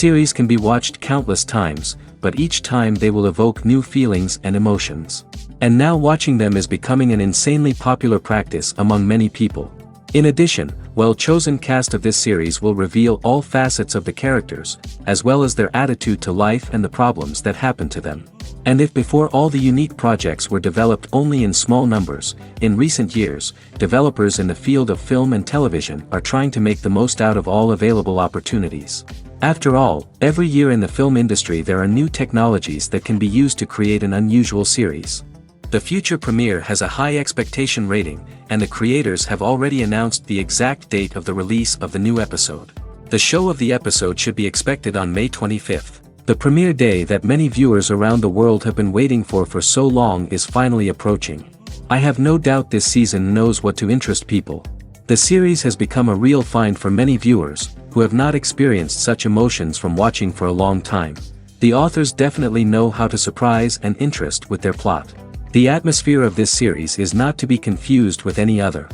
Series can be watched countless times, but each time they will evoke new feelings and emotions. And now watching them is becoming an insanely popular practice among many people. In addition, well-chosen cast of this series will reveal all facets of the characters, as well as their attitude to life and the problems that happen to them. And if before all the unique projects were developed only in small numbers, in recent years, developers in the field of film and television are trying to make the most out of all available opportunities. After all, every year in the film industry there are new technologies that can be used to create an unusual series. The future premiere has a high expectation rating, and the creators have already announced the exact date of the release of the new episode. The show of the episode should be expected on May 25th. The premiere day that many viewers around the world have been waiting for so long is finally approaching. I have no doubt this season knows what to interest people. The series has become a real find for many viewers, who have not experienced such emotions from watching for a long time. The authors definitely know how to surprise and interest with their plot. The atmosphere of this series is not to be confused with any other.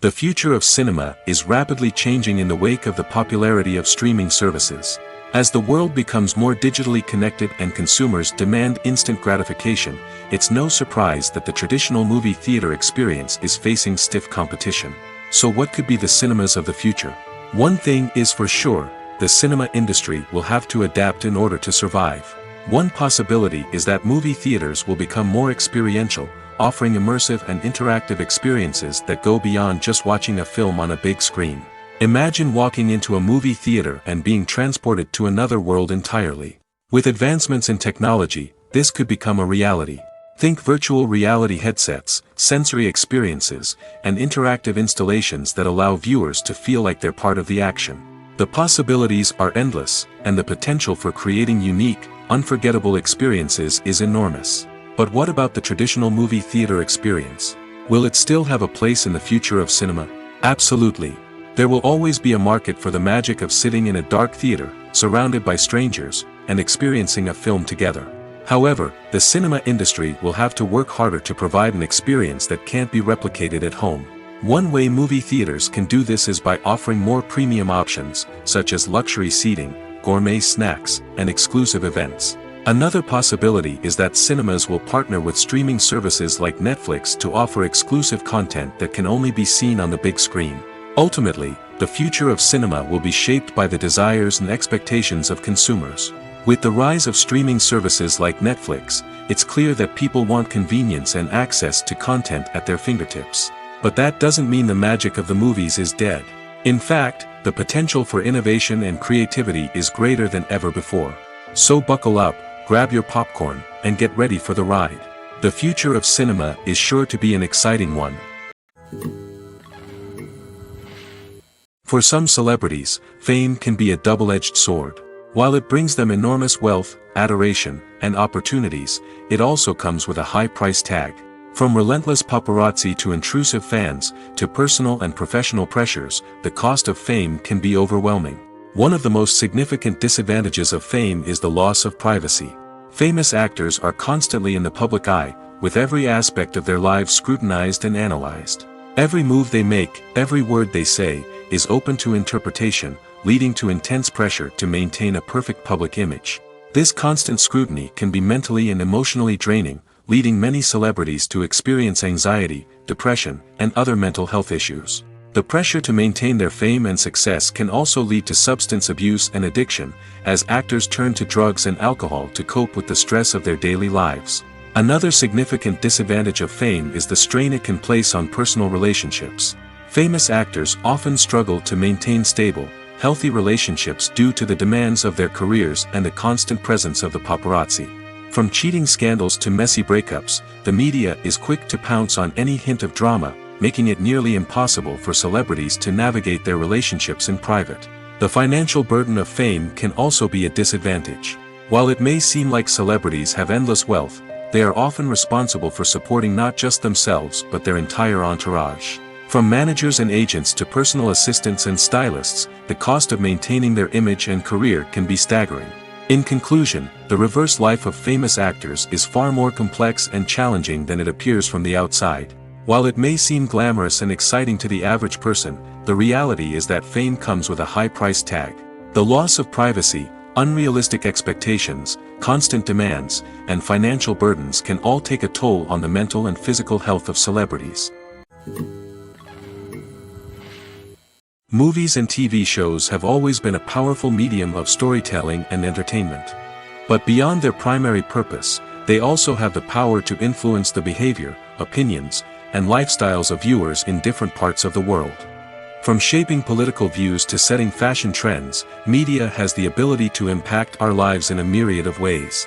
The future of cinema is rapidly changing in the wake of the popularity of streaming services. As the world becomes more digitally connected and consumers demand instant gratification, it's no surprise that the traditional movie theater experience is facing stiff competition. So what could be the cinemas of the future? One thing is for sure, the cinema industry will have to adapt in order to survive. One possibility is that movie theaters will become more experiential, offering immersive and interactive experiences that go beyond just watching a film on a big screen. Imagine walking into a movie theater and being transported to another world entirely. With advancements in technology, this could become a reality. Think virtual reality headsets, sensory experiences, and interactive installations that allow viewers to feel like they're part of the action. The possibilities are endless, and the potential for creating unique, unforgettable experiences is enormous. But what about the traditional movie theater experience? Will it still have a place in the future of cinema? Absolutely. There will always be a market for the magic of sitting in a dark theater, surrounded by strangers, and experiencing a film together. However, the cinema industry will have to work harder to provide an experience that can't be replicated at home. One way movie theaters can do this is by offering more premium options, such as luxury seating, gourmet snacks, and exclusive events. Another possibility is that cinemas will partner with streaming services like Netflix to offer exclusive content that can only be seen on the big screen. Ultimately, the future of cinema will be shaped by the desires and expectations of consumers. With the rise of streaming services like Netflix, it's clear that people want convenience and access to content at their fingertips. But that doesn't mean the magic of the movies is dead. In fact, the potential for innovation and creativity is greater than ever before. So buckle up, grab your popcorn, and get ready for the ride. The future of cinema is sure to be an exciting one. For some celebrities, fame can be a double-edged sword. While it brings them enormous wealth, adoration, and opportunities, it also comes with a high price tag. From relentless paparazzi to intrusive fans, to personal and professional pressures, the cost of fame can be overwhelming. One of the most significant disadvantages of fame is the loss of privacy. Famous actors are constantly in the public eye, with every aspect of their lives scrutinized and analyzed. Every move they make, every word they say, is open to interpretation, leading to intense pressure to maintain a perfect public image. This constant scrutiny can be mentally and emotionally draining, leading many celebrities to experience anxiety, depression, and other mental health issues. The pressure to maintain their fame and success can also lead to substance abuse and addiction, as actors turn to drugs and alcohol to cope with the stress of their daily lives. Another significant disadvantage of fame is the strain it can place on personal relationships. Famous actors often struggle to maintain stable, healthy relationships due to the demands of their careers and the constant presence of the paparazzi. From cheating scandals to messy breakups, the media is quick to pounce on any hint of drama, making it nearly impossible for celebrities to navigate their relationships in private. The financial burden of fame can also be a disadvantage. While it may seem like celebrities have endless wealth, they are often responsible for supporting not just themselves but their entire entourage. From managers and agents to personal assistants and stylists, the cost of maintaining their image and career can be staggering. In conclusion, the reverse life of famous actors is far more complex and challenging than it appears from the outside. While it may seem glamorous and exciting to the average person, the reality is that fame comes with a high price tag. The loss of privacy, unrealistic expectations, constant demands, and financial burdens can all take a toll on the mental and physical health of celebrities. Movies and TV shows have always been a powerful medium of storytelling and entertainment. But beyond their primary purpose, they also have the power to influence the behavior, opinions, and lifestyles of viewers in different parts of the world. From shaping political views to setting fashion trends, media has the ability to impact our lives in a myriad of ways.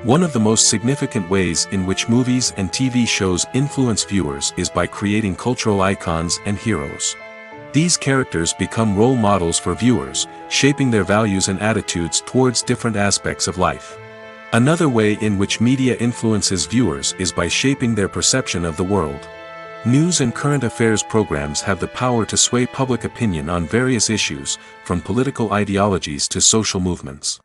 One of the most significant ways in which movies and TV shows influence viewers is by creating cultural icons and heroes. These characters become role models for viewers, shaping their values and attitudes towards different aspects of life. Another way in which media influences viewers is by shaping their perception of the world. News and current affairs programs have the power to sway public opinion on various issues, from political ideologies to social movements.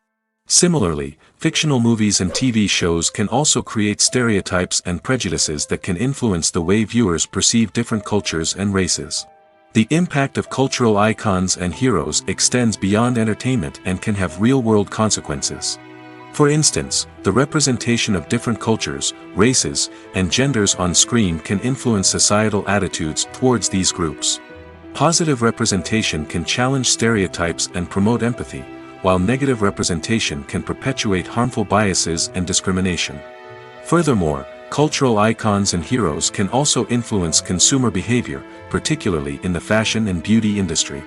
Similarly, fictional movies and TV shows can also create stereotypes and prejudices that can influence the way viewers perceive different cultures and races. The impact of cultural icons and heroes extends beyond entertainment and can have real-world consequences. For instance, the representation of different cultures, races, and genders on screen can influence societal attitudes towards these groups. Positive representation can challenge stereotypes and promote empathy, while negative representation can perpetuate harmful biases and discrimination. Furthermore, cultural icons and heroes can also influence consumer behavior, particularly in the fashion and beauty industry.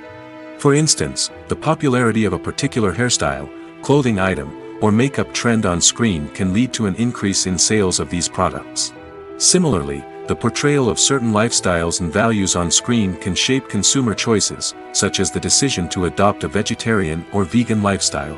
For instance, the popularity of a particular hairstyle, clothing item, or makeup trend on screen can lead to an increase in sales of these products. Similarly, the portrayal of certain lifestyles and values on screen can shape consumer choices, such as the decision to adopt a vegetarian or vegan lifestyle.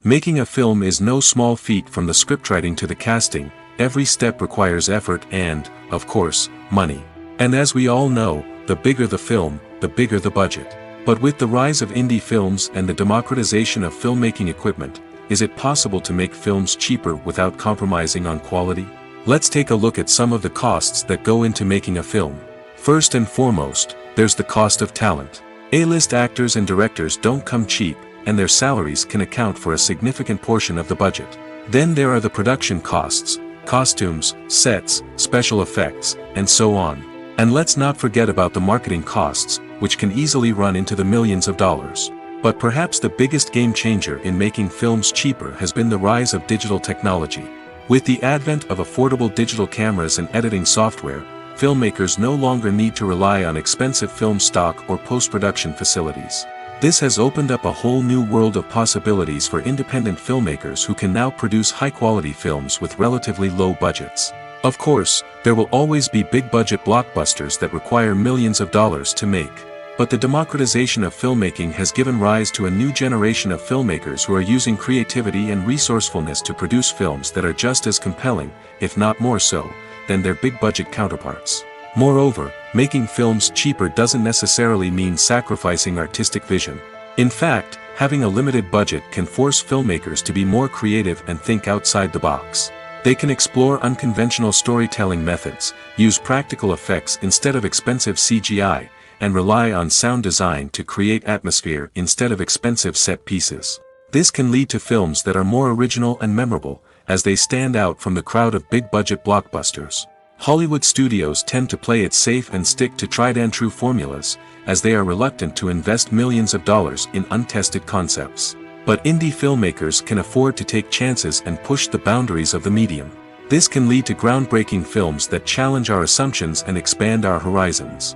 Making a film is no small feat. From the scriptwriting to the casting, every step requires effort and, of course, money. And as we all know, the bigger the film, the bigger the budget. But with the rise of indie films and the democratization of filmmaking equipment, is it possible to make films cheaper without compromising on quality? Let's take a look at some of the costs that go into making a film. First and foremost, there's the cost of talent. A-list actors and directors don't come cheap, and their salaries can account for a significant portion of the budget. Then there are the production costs, costumes, sets, special effects, and so on. And let's not forget about the marketing costs, which can easily run into the millions of dollars. But perhaps the biggest game changer in making films cheaper has been the rise of digital technology. With the advent of affordable digital cameras and editing software, filmmakers no longer need to rely on expensive film stock or post-production facilities. This has opened up a whole new world of possibilities for independent filmmakers who can now produce high-quality films with relatively low budgets. Of course, there will always be big-budget blockbusters that require millions of dollars to make. But the democratization of filmmaking has given rise to a new generation of filmmakers who are using creativity and resourcefulness to produce films that are just as compelling, if not more so, than their big-budget counterparts. Moreover, making films cheaper doesn't necessarily mean sacrificing artistic vision. In fact, having a limited budget can force filmmakers to be more creative and think outside the box. They can explore unconventional storytelling methods, use practical effects instead of expensive CGI, and rely on sound design to create atmosphere instead of expensive set pieces. This can lead to films that are more original and memorable, as they stand out from the crowd of big-budget blockbusters. Hollywood studios tend to play it safe and stick to tried-and-true formulas, as they are reluctant to invest millions of dollars in untested concepts. But indie filmmakers can afford to take chances and push the boundaries of the medium. This can lead to groundbreaking films that challenge our assumptions and expand our horizons.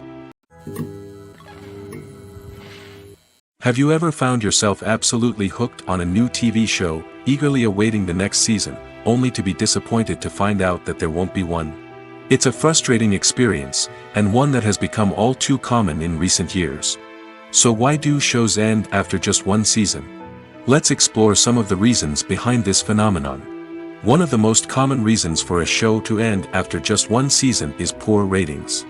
Have you ever found yourself absolutely hooked on a new TV show, eagerly awaiting the next season, only to be disappointed to find out that there won't be one? It's a frustrating experience, and one that has become all too common in recent years. So why do shows end after just one season? Let's explore some of the reasons behind this phenomenon. One of the most common reasons for a show to end after just one season is poor ratings.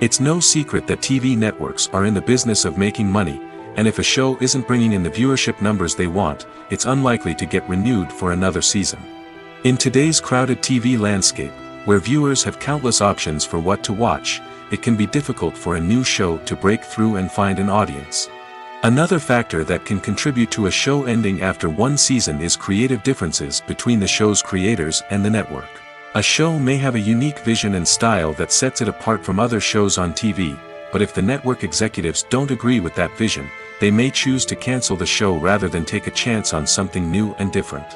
It's no secret that TV networks are in the business of making money, and if a show isn't bringing in the viewership numbers they want, it's unlikely to get renewed for another season. In today's crowded TV landscape, where viewers have countless options for what to watch, it can be difficult for a new show to break through and find an audience. Another factor that can contribute to a show ending after one season is creative differences between the show's creators and the network. A show may have a unique vision and style that sets it apart from other shows on TV, but if the network executives don't agree with that vision, they may choose to cancel the show rather than take a chance on something new and different.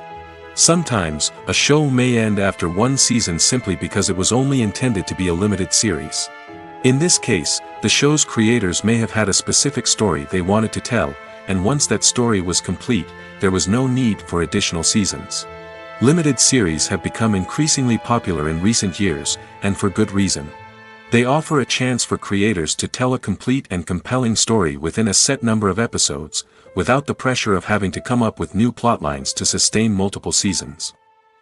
Sometimes, a show may end after one season simply because it was only intended to be a limited series. In this case, the show's creators may have had a specific story they wanted to tell, and once that story was complete, there was no need for additional seasons. Limited series have become increasingly popular in recent years, and for good reason. They offer a chance for creators to tell a complete and compelling story within a set number of episodes, without the pressure of having to come up with new plotlines to sustain multiple seasons.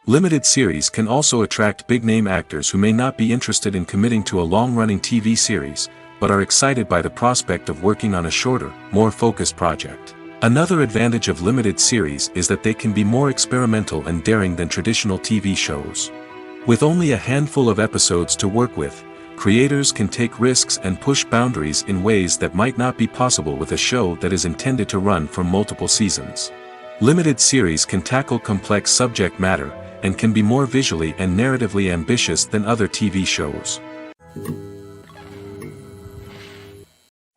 Limited series can also attract big-name actors who may not be interested in committing to a long-running TV series, but are excited by the prospect of working on a shorter, more focused project. Another advantage of limited series is that they can be more experimental and daring than traditional TV shows. With only a handful of episodes to work with, creators can take risks and push boundaries in ways that might not be possible with a show that is intended to run for multiple seasons. Limited series can tackle complex subject matter, and can be more visually and narratively ambitious than other TV shows.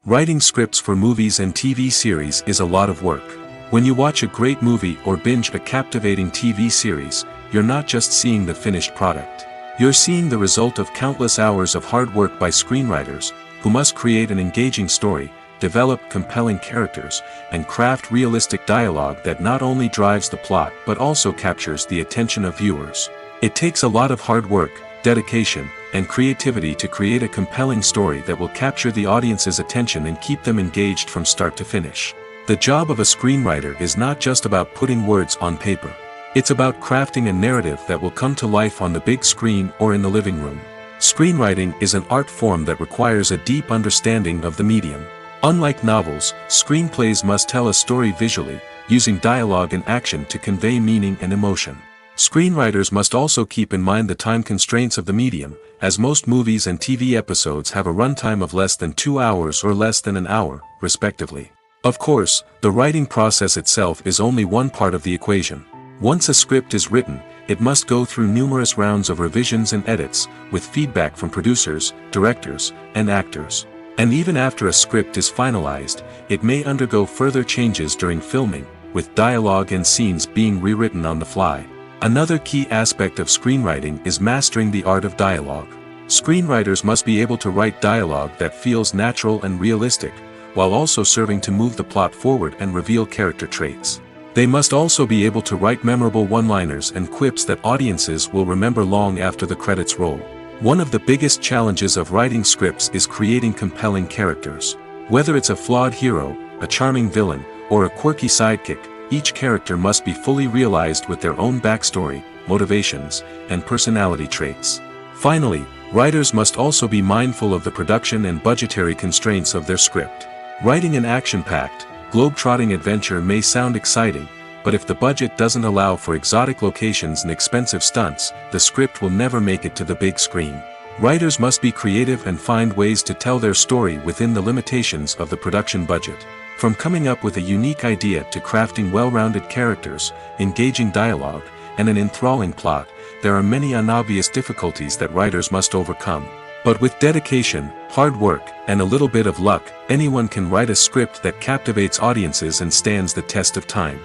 Writing scripts for movies and TV series is a lot of work. When you watch a great movie or binge a captivating TV series, you're not just seeing the finished product. You're seeing the result of countless hours of hard work by screenwriters, who must create an engaging story, develop compelling characters, and craft realistic dialogue that not only drives the plot but also captures the attention of viewers. It takes a lot of hard work, dedication, and creativity to create a compelling story that will capture the audience's attention and keep them engaged from start to finish. The job of a screenwriter is not just about putting words on paper. It's about crafting a narrative that will come to life on the big screen or in the living room. Screenwriting is an art form that requires a deep understanding of the medium. Unlike novels, screenplays must tell a story visually, using dialogue and action to convey meaning and emotion. Screenwriters must also keep in mind the time constraints of the medium, as most movies and TV episodes have a runtime of less than 2 hours or less than an hour, respectively. Of course, the writing process itself is only one part of the equation. Once a script is written, it must go through numerous rounds of revisions and edits, with feedback from producers, directors, and actors. And even after a script is finalized, it may undergo further changes during filming, with dialogue and scenes being rewritten on the fly. Another key aspect of screenwriting is mastering the art of dialogue. Screenwriters must be able to write dialogue that feels natural and realistic, while also serving to move the plot forward and reveal character traits. They must also be able to write memorable one-liners and quips that audiences will remember long after the credits roll. One of the biggest challenges of writing scripts is creating compelling characters. Whether it's a flawed hero, a charming villain, or a quirky sidekick, each character must be fully realized with their own backstory, motivations, and personality traits. Finally, writers must also be mindful of the production and budgetary constraints of their script. Writing an action-packed, globe-trotting adventure may sound exciting, but if the budget doesn't allow for exotic locations and expensive stunts, the script will never make it to the big screen. Writers must be creative and find ways to tell their story within the limitations of the production budget. From coming up with a unique idea to crafting well-rounded characters, engaging dialogue, and an enthralling plot, there are many unobvious difficulties that writers must overcome. But with dedication, hard work, and a little bit of luck, anyone can write a script that captivates audiences and stands the test of time.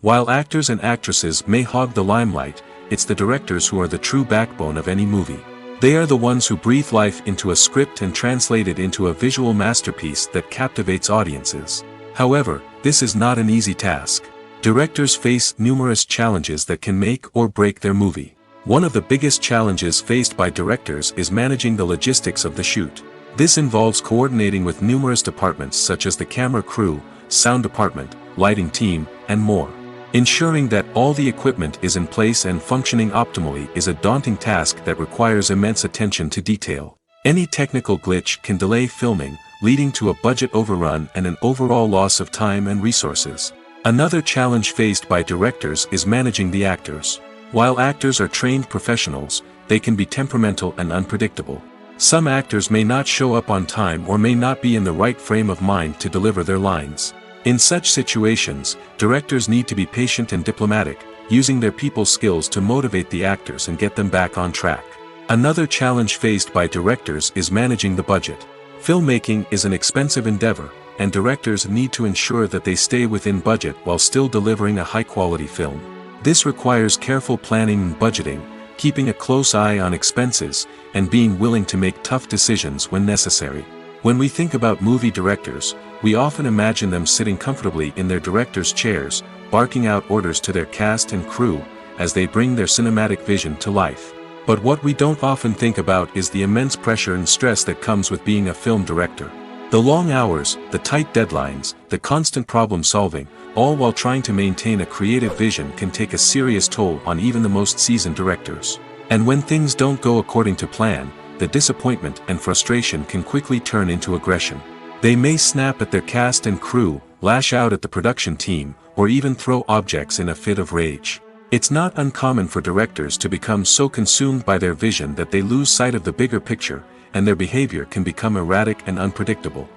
While actors and actresses may hog the limelight, it's the directors who are the true backbone of any movie. They are the ones who breathe life into a script and translate it into a visual masterpiece that captivates audiences. However, this is not an easy task. Directors face numerous challenges that can make or break their movie. One of the biggest challenges faced by directors is managing the logistics of the shoot. This involves coordinating with numerous departments such as the camera crew, sound department, lighting team, and more. Ensuring that all the equipment is in place and functioning optimally is a daunting task that requires immense attention to detail. Any technical glitch can delay filming, leading to a budget overrun and an overall loss of time and resources. Another challenge faced by directors is managing the actors. While actors are trained professionals, they can be temperamental and unpredictable. Some actors may not show up on time or may not be in the right frame of mind to deliver their lines. In such situations, directors need to be patient and diplomatic, using their people skills to motivate the actors and get them back on track. Another challenge faced by directors is managing the budget. Filmmaking is an expensive endeavor, and directors need to ensure that they stay within budget while still delivering a high-quality film. This requires careful planning and budgeting, keeping a close eye on expenses, and being willing to make tough decisions when necessary. When we think about movie directors, we often imagine them sitting comfortably in their director's chairs, barking out orders to their cast and crew, as they bring their cinematic vision to life. But what we don't often think about is the immense pressure and stress that comes with being a film director. The long hours, the tight deadlines, the constant problem solving, all while trying to maintain a creative vision can take a serious toll on even the most seasoned directors. And when things don't go according to plan, the disappointment and frustration can quickly turn into aggression. They may snap at their cast and crew, lash out at the production team, or even throw objects in a fit of rage. It's not uncommon for directors to become so consumed by their vision that they lose sight of the bigger picture, and their behavior can become erratic and unpredictable.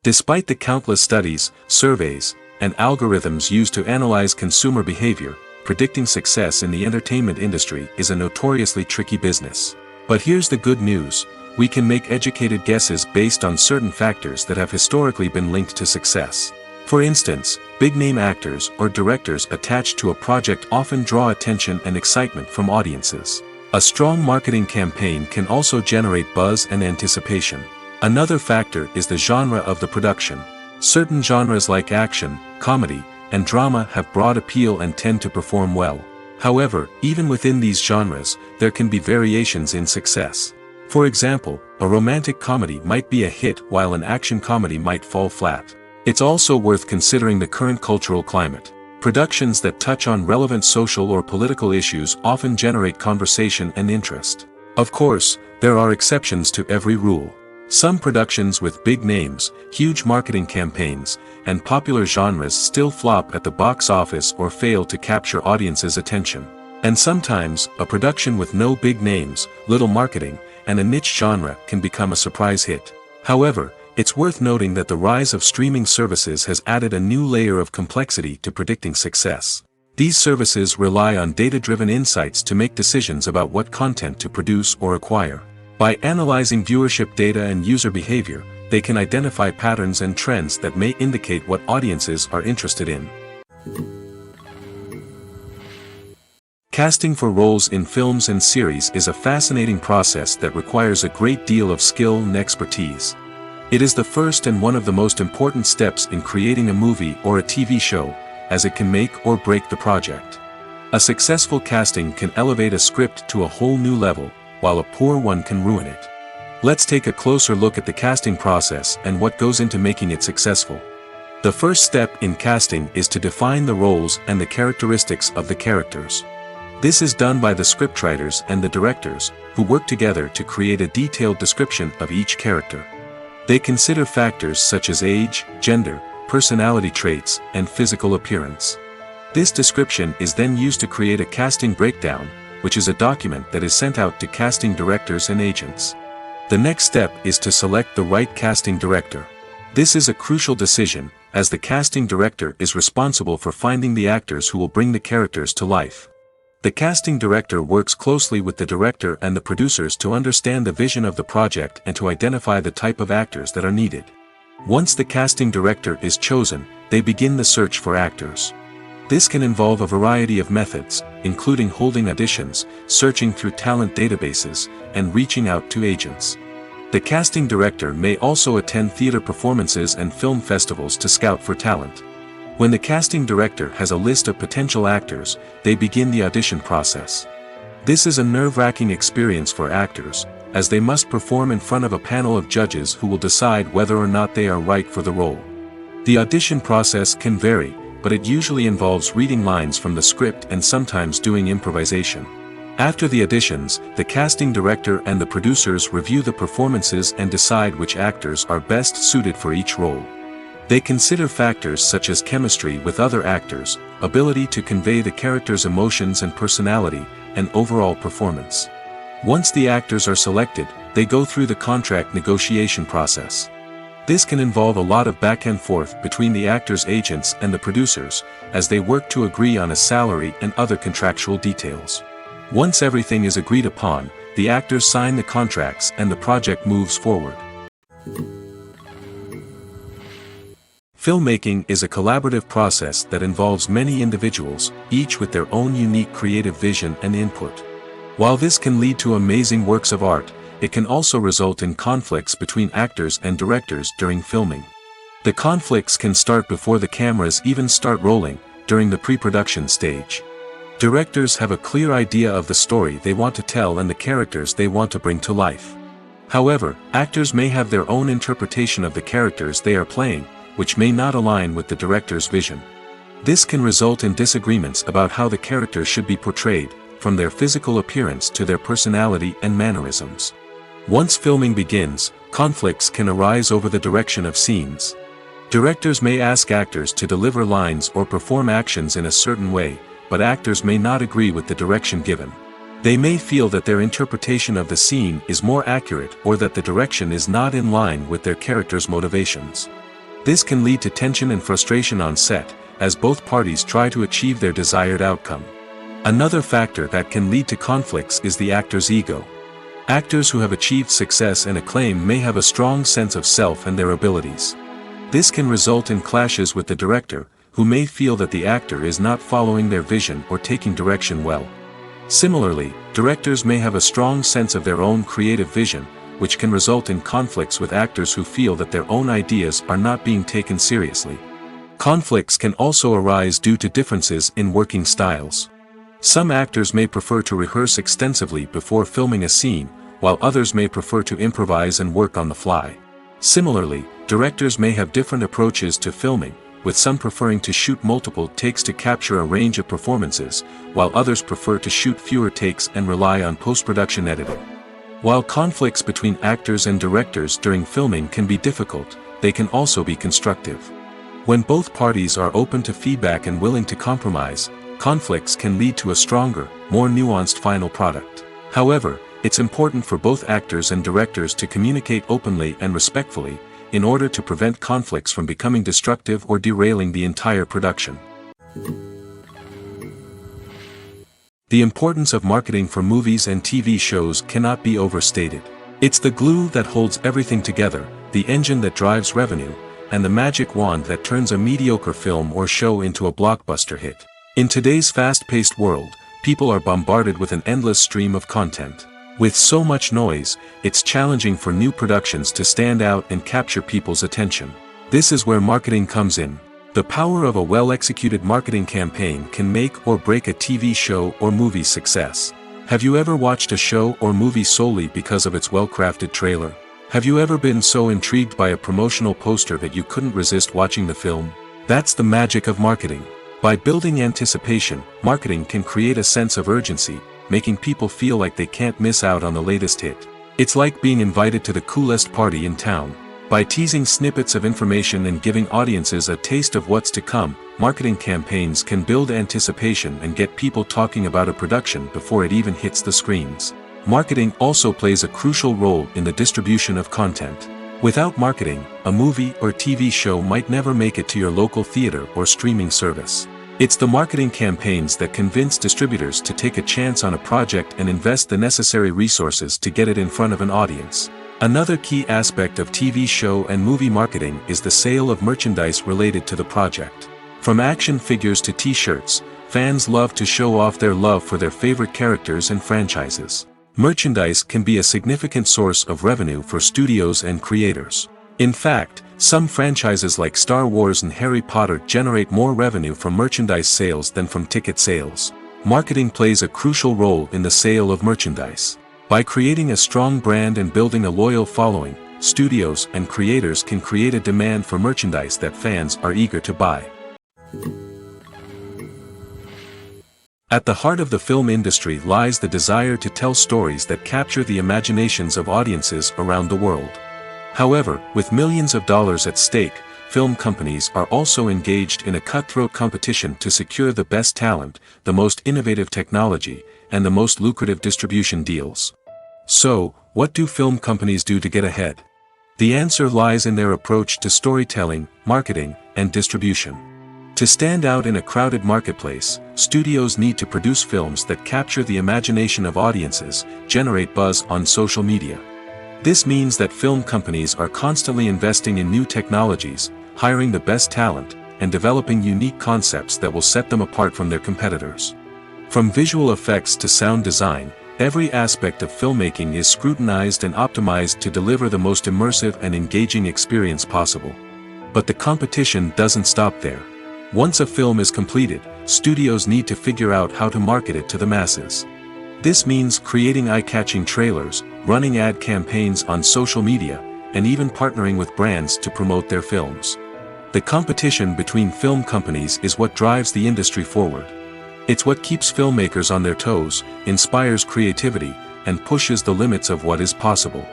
Despite the countless studies, surveys, and algorithms used to analyze consumer behavior, predicting success in the entertainment industry is a notoriously tricky business. But here's the good news: we can make educated guesses based on certain factors that have historically been linked to success. For instance, big-name actors or directors attached to a project often draw attention and excitement from audiences. A strong marketing campaign can also generate buzz and anticipation. Another factor is the genre of the production. Certain genres like action, comedy, and drama have broad appeal and tend to perform well. However, even within these genres, there can be variations in success. For example, a romantic comedy might be a hit while an action comedy might fall flat. It's also worth considering the current cultural climate. Productions that touch on relevant social or political issues often generate conversation and interest. Of course, there are exceptions to every rule. Some productions with big names, huge marketing campaigns, and popular genres still flop at the box office or fail to capture audiences' attention. And sometimes, a production with no big names, little marketing, and a niche genre can become a surprise hit. However, it's worth noting that the rise of streaming services has added a new layer of complexity to predicting success. These services rely on data-driven insights to make decisions about what content to produce or acquire. By analyzing viewership data and user behavior, they can identify patterns and trends that may indicate what audiences are interested in. Casting for roles in films and series is a fascinating process that requires a great deal of skill and expertise. It is the first and one of the most important steps in creating a movie or a TV show, as it can make or break the project. A successful casting can elevate a script to a whole new level, while a poor one can ruin it. Let's take a closer look at the casting process and what goes into making it successful. The first step in casting is to define the roles and the characteristics of the characters. This is done by the scriptwriters and the directors, who work together to create a detailed description of each character. They consider factors such as age, gender, personality traits, and physical appearance. This description is then used to create a casting breakdown, which is a document that is sent out to casting directors and agents. The next step is to select the right casting director. This is a crucial decision, as the casting director is responsible for finding the actors who will bring the characters to life. The casting director works closely with the director and the producers to understand the vision of the project and to identify the type of actors that are needed. Once the casting director is chosen, they begin the search for actors. This can involve a variety of methods, including holding auditions, searching through talent databases, and reaching out to agents. The casting director may also attend theater performances and film festivals to scout for talent. When the casting director has a list of potential actors, they begin the audition process. This is a nerve-wracking experience for actors, as they must perform in front of a panel of judges who will decide whether or not they are right for the role. The audition process can vary, but it usually involves reading lines from the script and sometimes doing improvisation. After the auditions, the casting director and the producers review the performances and decide which actors are best suited for each role. They consider factors such as chemistry with other actors, ability to convey the character's emotions and personality, and overall performance. Once the actors are selected, they go through the contract negotiation process. This can involve a lot of back and forth between the actors' agents and the producers, as they work to agree on a salary and other contractual details. Once everything is agreed upon, the actors sign the contracts and the project moves forward. Filmmaking is a collaborative process that involves many individuals, each with their own unique creative vision and input. While this can lead to amazing works of art, it can also result in conflicts between actors and directors during filming. The conflicts can start before the cameras even start rolling, during the pre-production stage. Directors have a clear idea of the story they want to tell and the characters they want to bring to life. However, actors may have their own interpretation of the characters they are playing, which may not align with the director's vision. This can result in disagreements about how the characters should be portrayed, from their physical appearance to their personality and mannerisms. Once filming begins, conflicts can arise over the direction of scenes. Directors may ask actors to deliver lines or perform actions in a certain way, but actors may not agree with the direction given. They may feel that their interpretation of the scene is more accurate or that the direction is not in line with their character's motivations. This can lead to tension and frustration on set, as both parties try to achieve their desired outcome. Another factor that can lead to conflicts is the actor's ego. Actors who have achieved success and acclaim may have a strong sense of self and their abilities. This can result in clashes with the director, who may feel that the actor is not following their vision or taking direction well. Similarly, directors may have a strong sense of their own creative vision, which can result in conflicts with actors who feel that their own ideas are not being taken seriously. Conflicts can also arise due to differences in working styles. Some actors may prefer to rehearse extensively before filming a scene, while others may prefer to improvise and work on the fly. Similarly, directors may have different approaches to filming, with some preferring to shoot multiple takes to capture a range of performances, while others prefer to shoot fewer takes and rely on post-production editing. While conflicts between actors and directors during filming can be difficult, they can also be constructive. When both parties are open to feedback and willing to compromise, conflicts can lead to a stronger, more nuanced final product. However, it's important for both actors and directors to communicate openly and respectfully, in order to prevent conflicts from becoming destructive or derailing the entire production. The importance of marketing for movies and TV shows cannot be overstated. It's the glue that holds everything together, the engine that drives revenue, and the magic wand that turns a mediocre film or show into a blockbuster hit. In today's fast-paced world, people are bombarded with an endless stream of content. With so much noise, it's challenging for new productions to stand out and capture people's attention. This is where marketing comes in. The power of a well-executed marketing campaign can make or break a TV show or movie's success. Have you ever watched a show or movie solely because of its well-crafted trailer? Have you ever been so intrigued by a promotional poster that you couldn't resist watching the film? That's the magic of marketing. By building anticipation, marketing can create a sense of urgency, making people feel like they can't miss out on the latest hit. It's like being invited to the coolest party in town. By teasing snippets of information and giving audiences a taste of what's to come, marketing campaigns can build anticipation and get people talking about a production before it even hits the screens. Marketing also plays a crucial role in the distribution of content. Without marketing, a movie or TV show might never make it to your local theater or streaming service. It's the marketing campaigns that convince distributors to take a chance on a project and invest the necessary resources to get it in front of an audience. Another key aspect of TV show and movie marketing is the sale of merchandise related to the project. From action figures to t-shirts, fans love to show off their love for their favorite characters and franchises. Merchandise can be a significant source of revenue for studios and creators. In fact, some franchises like Star Wars and Harry Potter generate more revenue from merchandise sales than from ticket sales. Marketing plays a crucial role in the sale of merchandise. By creating a strong brand and building a loyal following, studios and creators can create a demand for merchandise that fans are eager to buy. At the heart of the film industry lies the desire to tell stories that capture the imaginations of audiences around the world. However, with millions of dollars at stake, film companies are also engaged in a cutthroat competition to secure the best talent, the most innovative technology, and the most lucrative distribution deals. So, what do film companies do to get ahead? The answer lies in their approach to storytelling, marketing, and distribution. To stand out in a crowded marketplace, studios need to produce films that capture the imagination of audiences, generate buzz on social media. This means that film companies are constantly investing in new technologies, hiring the best talent, and developing unique concepts that will set them apart from their competitors. From visual effects to sound design, every aspect of filmmaking is scrutinized and optimized to deliver the most immersive and engaging experience possible. But the competition doesn't stop there. Once a film is completed, studios need to figure out how to market it to the masses. This means creating eye-catching trailers, running ad campaigns on social media, and even partnering with brands to promote their films. The competition between film companies is what drives the industry forward. It's what keeps filmmakers on their toes, inspires creativity, and pushes the limits of what is possible.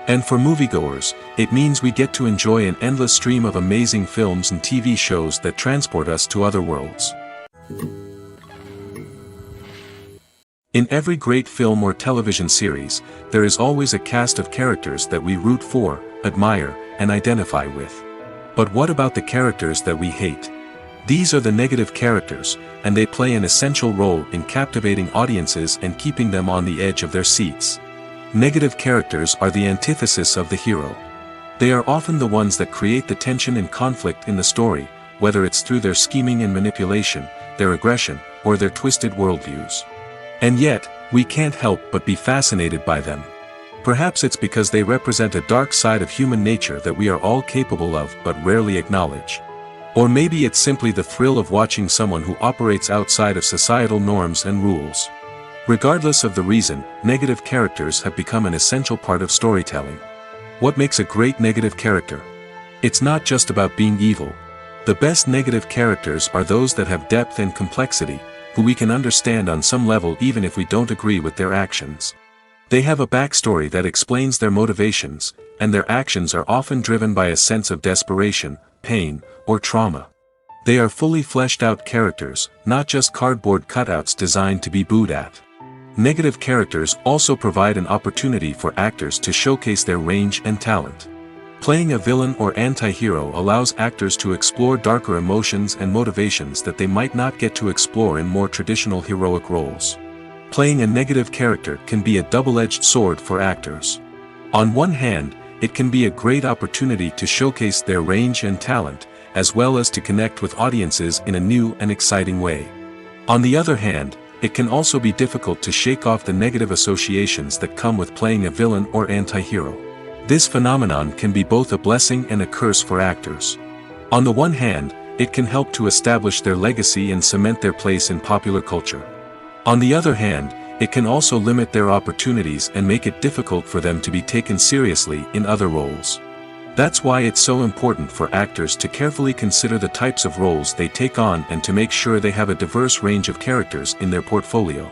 And for moviegoers, it means we get to enjoy an endless stream of amazing films and TV shows that transport us to other worlds. In every great film or television series, there is always a cast of characters that we root for, admire, and identify with. But what about the characters that we hate? These are the negative characters, and they play an essential role in captivating audiences and keeping them on the edge of their seats. Negative characters are the antithesis of the hero. They are often the ones that create the tension and conflict in the story, whether it's through their scheming and manipulation, their aggression, or their twisted worldviews. And yet, we can't help but be fascinated by them. Perhaps it's because they represent a dark side of human nature that we are all capable of but rarely acknowledge. Or maybe it's simply the thrill of watching someone who operates outside of societal norms and rules. Regardless of the reason, negative characters have become an essential part of storytelling. What makes a great negative character? It's not just about being evil. The best negative characters are those that have depth and complexity, who we can understand on some level even if we don't agree with their actions. They have a backstory that explains their motivations, and their actions are often driven by a sense of desperation, pain, or trauma. They are fully fleshed out characters, not just cardboard cutouts designed to be booed at. Negative characters also provide an opportunity for actors to showcase their range and talent. Playing a villain or anti-hero allows actors to explore darker emotions and motivations that they might not get to explore in more traditional heroic roles. Playing a negative character can be a double-edged sword for actors. On one hand, it can be a great opportunity to showcase their range and talent, as well as to connect with audiences in a new and exciting way. On the other hand, it can also be difficult to shake off the negative associations that come with playing a villain or anti-hero. This phenomenon can be both a blessing and a curse for actors. On the one hand, it can help to establish their legacy and cement their place in popular culture. On the other hand, it can also limit their opportunities and make it difficult for them to be taken seriously in other roles. That's why it's so important for actors to carefully consider the types of roles they take on and to make sure they have a diverse range of characters in their portfolio.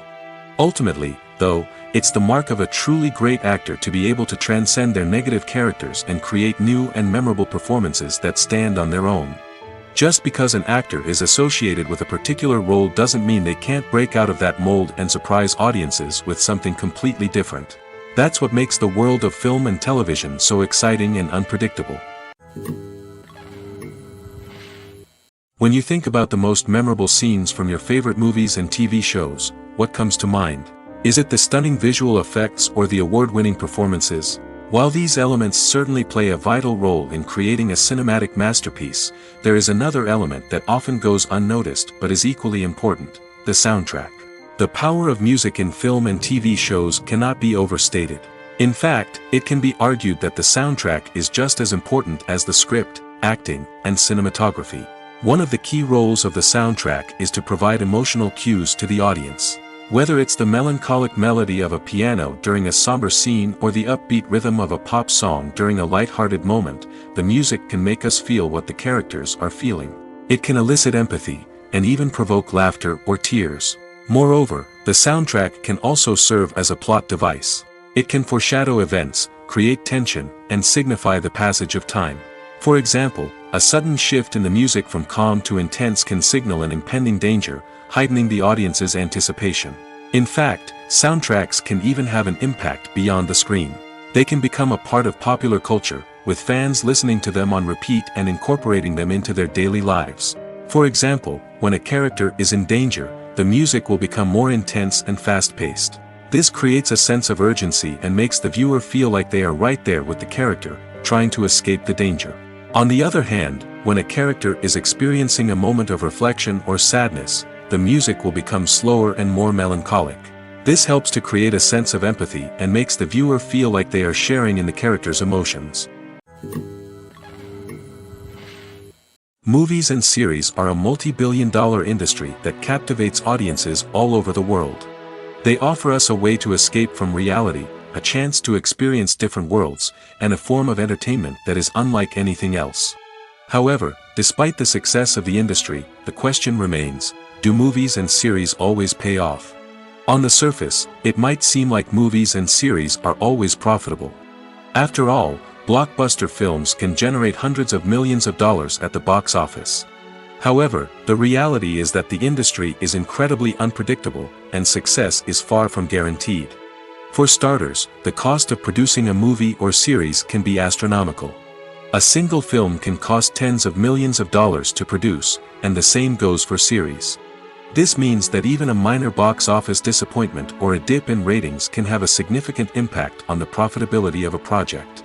Ultimately, though, it's the mark of a truly great actor to be able to transcend their negative characters and create new and memorable performances that stand on their own. Just because an actor is associated with a particular role doesn't mean they can't break out of that mold and surprise audiences with something completely different. That's what makes the world of film and television so exciting and unpredictable. When you think about the most memorable scenes from your favorite movies and TV shows, what comes to mind? Is it the stunning visual effects or the award-winning performances? While these elements certainly play a vital role in creating a cinematic masterpiece, there is another element that often goes unnoticed but is equally important: the soundtrack. The power of music in film and TV shows cannot be overstated. In fact, it can be argued that the soundtrack is just as important as the script, acting, and cinematography. One of the key roles of the soundtrack is to provide emotional cues to the audience. Whether it's the melancholic melody of a piano during a somber scene or the upbeat rhythm of a pop song during a light-hearted moment, the music can make us feel what the characters are feeling. It can elicit empathy, and even provoke laughter or tears. Moreover, the soundtrack can also serve as a plot device. It can foreshadow events, create tension, and signify the passage of time. For example, a sudden shift in the music from calm to intense can signal an impending danger, heightening the audience's anticipation. In fact, soundtracks can even have an impact beyond the screen. They can become a part of popular culture, with fans listening to them on repeat and incorporating them into their daily lives. For example, when a character is in danger, the music will become more intense and fast-paced. This creates a sense of urgency and makes the viewer feel like they are right there with the character, trying to escape the danger. On the other hand, when a character is experiencing a moment of reflection or sadness, the music will become slower and more melancholic. This helps to create a sense of empathy and makes the viewer feel like they are sharing in the character's emotions. Movies and series are a multi-billion-dollar industry that captivates audiences all over the world. They offer us a way to escape from reality, a chance to experience different worlds, and a form of entertainment that is unlike anything else. However, despite the success of the industry, the question remains, do movies and series always pay off? On the surface, it might seem like movies and series are always profitable. After all, blockbuster films can generate hundreds of millions of dollars at the box office. However, the reality is that the industry is incredibly unpredictable, and success is far from guaranteed. For starters, the cost of producing a movie or series can be astronomical. A single film can cost tens of millions of dollars to produce, and the same goes for series. This means that even a minor box office disappointment or a dip in ratings can have a significant impact on the profitability of a project.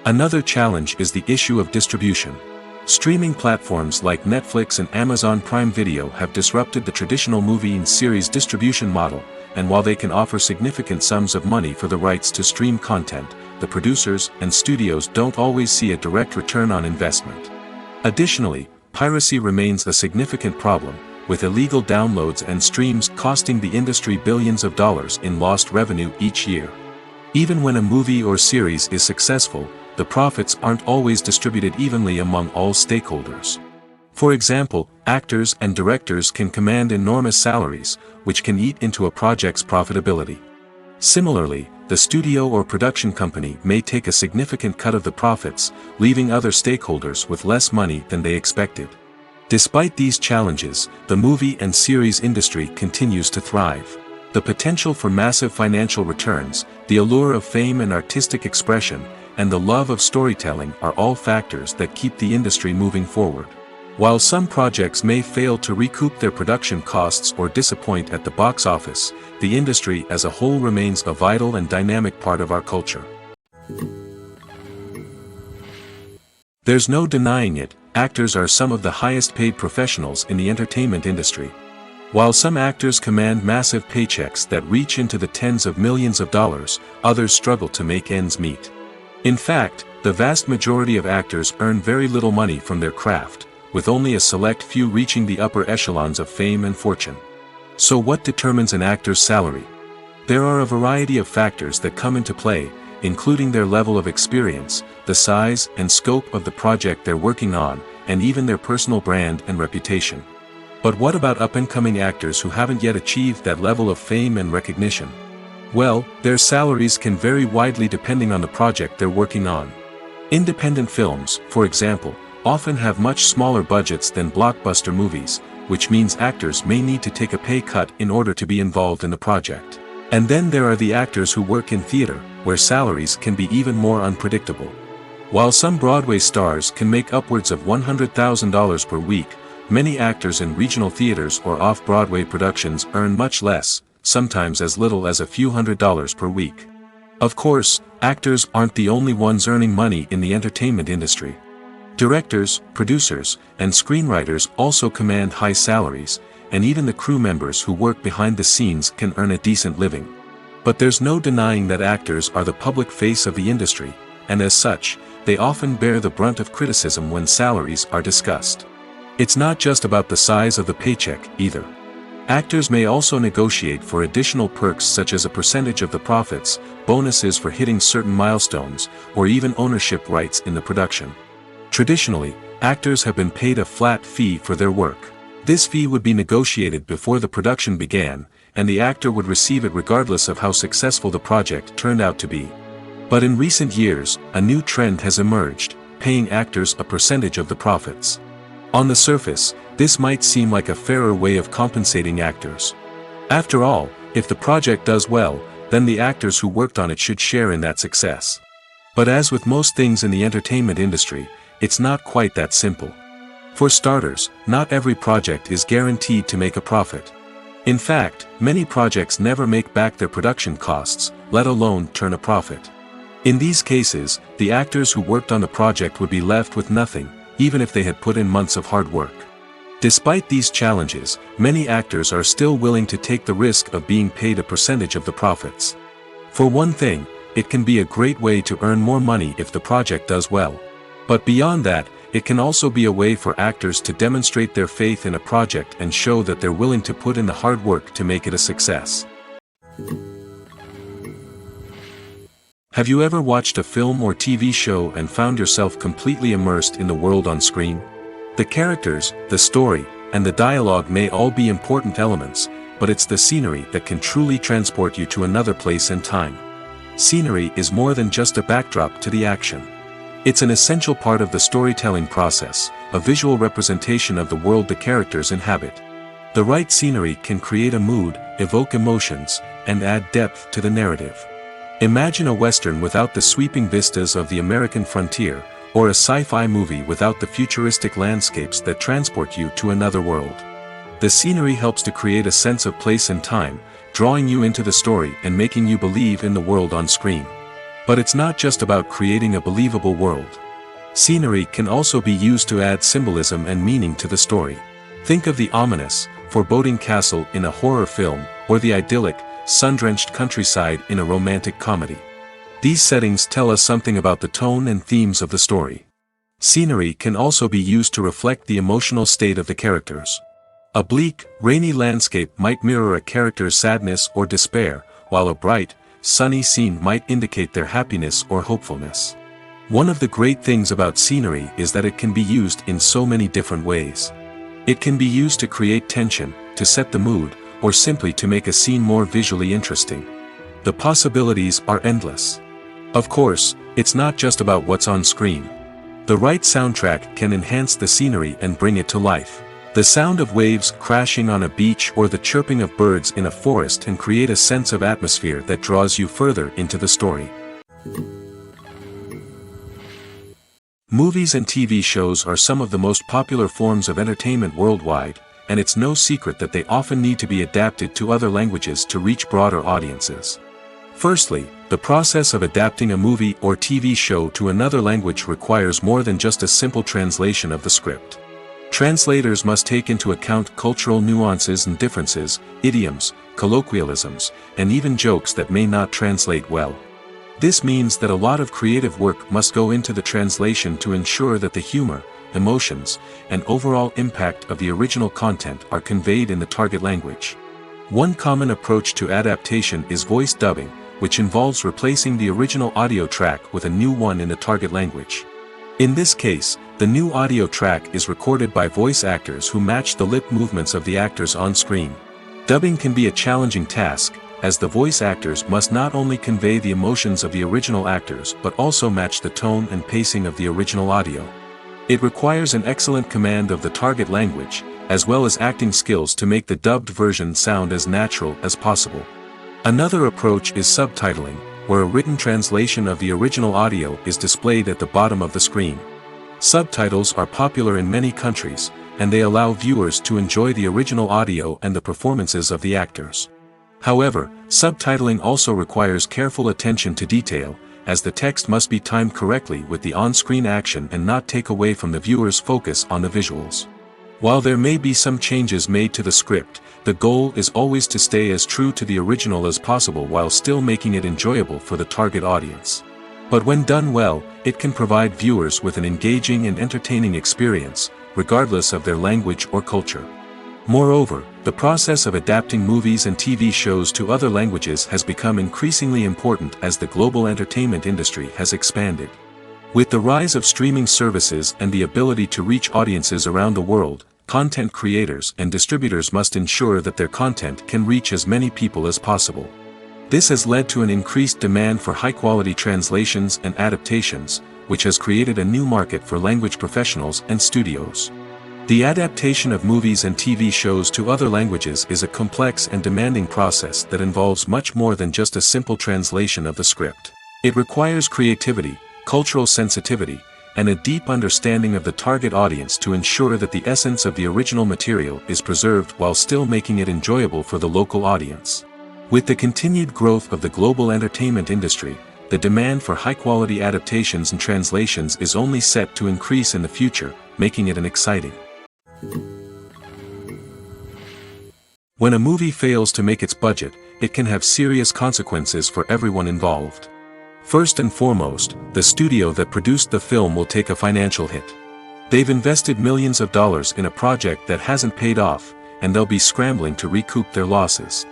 Another challenge is the issue of distribution. Streaming platforms like Netflix and Amazon Prime Video have disrupted the traditional movie and series distribution model, and while they can offer significant sums of money for the rights to stream content, the producers and studios don't always see a direct return on investment. Additionally, piracy remains a significant problem, with illegal downloads and streams costing the industry billions of dollars in lost revenue each year. Even when a movie or series is successful, the profits aren't always distributed evenly among all stakeholders. For example, actors and directors can command enormous salaries, which can eat into a project's profitability. Similarly, the studio or production company may take a significant cut of the profits, leaving other stakeholders with less money than they expected. Despite these challenges, the movie and series industry continues to thrive. The potential for massive financial returns, the allure of fame and artistic expression, and the love of storytelling are all factors that keep the industry moving forward. While some projects may fail to recoup their production costs or disappoint at the box office, the industry as a whole remains a vital and dynamic part of our culture. There's no denying it, actors are some of the highest paid professionals in the entertainment industry. While some actors command massive paychecks that reach into the tens of millions of dollars, others struggle to make ends meet. In fact, the vast majority of actors earn very little money from their craft, with only a select few reaching the upper echelons of fame and fortune. So what determines an actor's salary? There are a variety of factors that come into play, including their level of experience, the size and scope of the project they're working on, and even their personal brand and reputation. But what about up-and-coming actors who haven't yet achieved that level of fame and recognition? Well, their salaries can vary widely depending on the project they're working on. Independent films, for example, often have much smaller budgets than blockbuster movies, which means actors may need to take a pay cut in order to be involved in the project. And then there are the actors who work in theater, where salaries can be even more unpredictable. While some Broadway stars can make upwards of $100,000 per week, many actors in regional theaters or off-Broadway productions earn much less, sometimes as little as a few $100s per week. Of course, actors aren't the only ones earning money in the entertainment industry. Directors, producers, and screenwriters also command high salaries, and even the crew members who work behind the scenes can earn a decent living. But there's no denying that actors are the public face of the industry, and as such, they often bear the brunt of criticism when salaries are discussed. It's not just about the size of the paycheck, either. Actors may also negotiate for additional perks such as a percentage of the profits, bonuses for hitting certain milestones, or even ownership rights in the production. Traditionally, actors have been paid a flat fee for their work. This fee would be negotiated before the production began, and the actor would receive it regardless of how successful the project turned out to be. But in recent years, a new trend has emerged. paying actors a percentage of the profits. On the surface, this might seem like a fairer way of compensating actors. After all, if the project does well, then the actors who worked on it should share in that success. But as with most things in the entertainment industry, it's not quite that simple. For starters, not every project is guaranteed to make a profit. In fact, many projects never make back their production costs, let alone turn a profit. In these cases, the actors who worked on the project would be left with nothing, even if they had put in months of hard work. Despite these challenges, many actors are still willing to take the risk of being paid a percentage of the profits. For one thing, it can be a great way to earn more money if the project does well. But beyond that, it can also be a way for actors to demonstrate their faith in a project and show that they're willing to put in the hard work to make it a success. Have you ever watched a film or TV show and found yourself completely immersed in the world on screen? The characters, the story, and the dialogue may all be important elements, but it's the scenery that can truly transport you to another place and time. Scenery is more than just a backdrop to the action. It's an essential part of the storytelling process, a visual representation of the world the characters inhabit. The right scenery can create a mood, evoke emotions, and add depth to the narrative. Imagine a Western without the sweeping vistas of the American frontier, or a sci-fi movie without the futuristic landscapes that transport you to another world. The scenery helps to create a sense of place and time, drawing you into the story and making you believe in the world on screen. But it's not just about creating a believable world. Scenery can also be used to add symbolism and meaning to the story. Think of the ominous, foreboding castle in a horror film, or the idyllic, sun-drenched countryside in a romantic comedy. These settings tell us something about the tone and themes of the story. Scenery can also be used to reflect the emotional state of the characters. A bleak, rainy landscape might mirror a character's sadness or despair, while a bright, sunny scene might indicate their happiness or hopefulness. One of the great things about scenery is that it can be used in so many different ways. It can be used to create tension, to set the mood, or simply to make a scene more visually interesting. The possibilities are endless. Of course, it's not just about what's on screen. The right soundtrack can enhance the scenery and bring it to life. The sound of waves crashing on a beach or the chirping of birds in a forest can create a sense of atmosphere that draws you further into the story. Movies and TV shows are some of the most popular forms of entertainment worldwide, and it's no secret that they often need to be adapted to other languages to reach broader audiences. Firstly, the process of adapting a movie or TV show to another language requires more than just a simple translation of the script. Translators must take into account cultural nuances and differences, idioms, colloquialisms, and even jokes that may not translate well. This means that a lot of creative work must go into the translation to ensure that the humor, emotions, and overall impact of the original content are conveyed in the target language. One common approach to adaptation is voice dubbing, which involves replacing the original audio track with a new one in the target language. In this case, the new audio track is recorded by voice actors who match the lip movements of the actors on screen. Dubbing can be a challenging task, as the voice actors must not only convey the emotions of the original actors but also match the tone and pacing of the original audio. It requires an excellent command of the target language, as well as acting skills to make the dubbed version sound as natural as possible. Another approach is subtitling, where a written translation of the original audio is displayed at the bottom of the screen. Subtitles are popular in many countries, and they allow viewers to enjoy the original audio and the performances of the actors. However, subtitling also requires careful attention to detail, as the text must be timed correctly with the on-screen action and not take away from the viewer's focus on the visuals. While there may be some changes made to the script, the goal is always to stay as true to the original as possible while still making it enjoyable for the target audience. But when done well, it can provide viewers with an engaging and entertaining experience, regardless of their language or culture. Moreover, the process of adapting movies and TV shows to other languages has become increasingly important as the global entertainment industry has expanded. With the rise of streaming services and the ability to reach audiences around the world, content creators and distributors must ensure that their content can reach as many people as possible. This has led to an increased demand for high-quality translations and adaptations, which has created a new market for language professionals and studios. The adaptation of movies and TV shows to other languages is a complex and demanding process that involves much more than just a simple translation of the script. It requires creativity, cultural sensitivity, and a deep understanding of the target audience to ensure that the essence of the original material is preserved while still making it enjoyable for the local audience. With the continued growth of the global entertainment industry, the demand for high-quality adaptations and translations is only set to increase in the future, making it an exciting. When a movie fails to make its budget, it can have serious consequences for everyone involved. First and foremost, the studio that produced the film will take a financial hit. They've invested millions of dollars in a project that hasn't paid off, and they'll be scrambling to recoup their losses.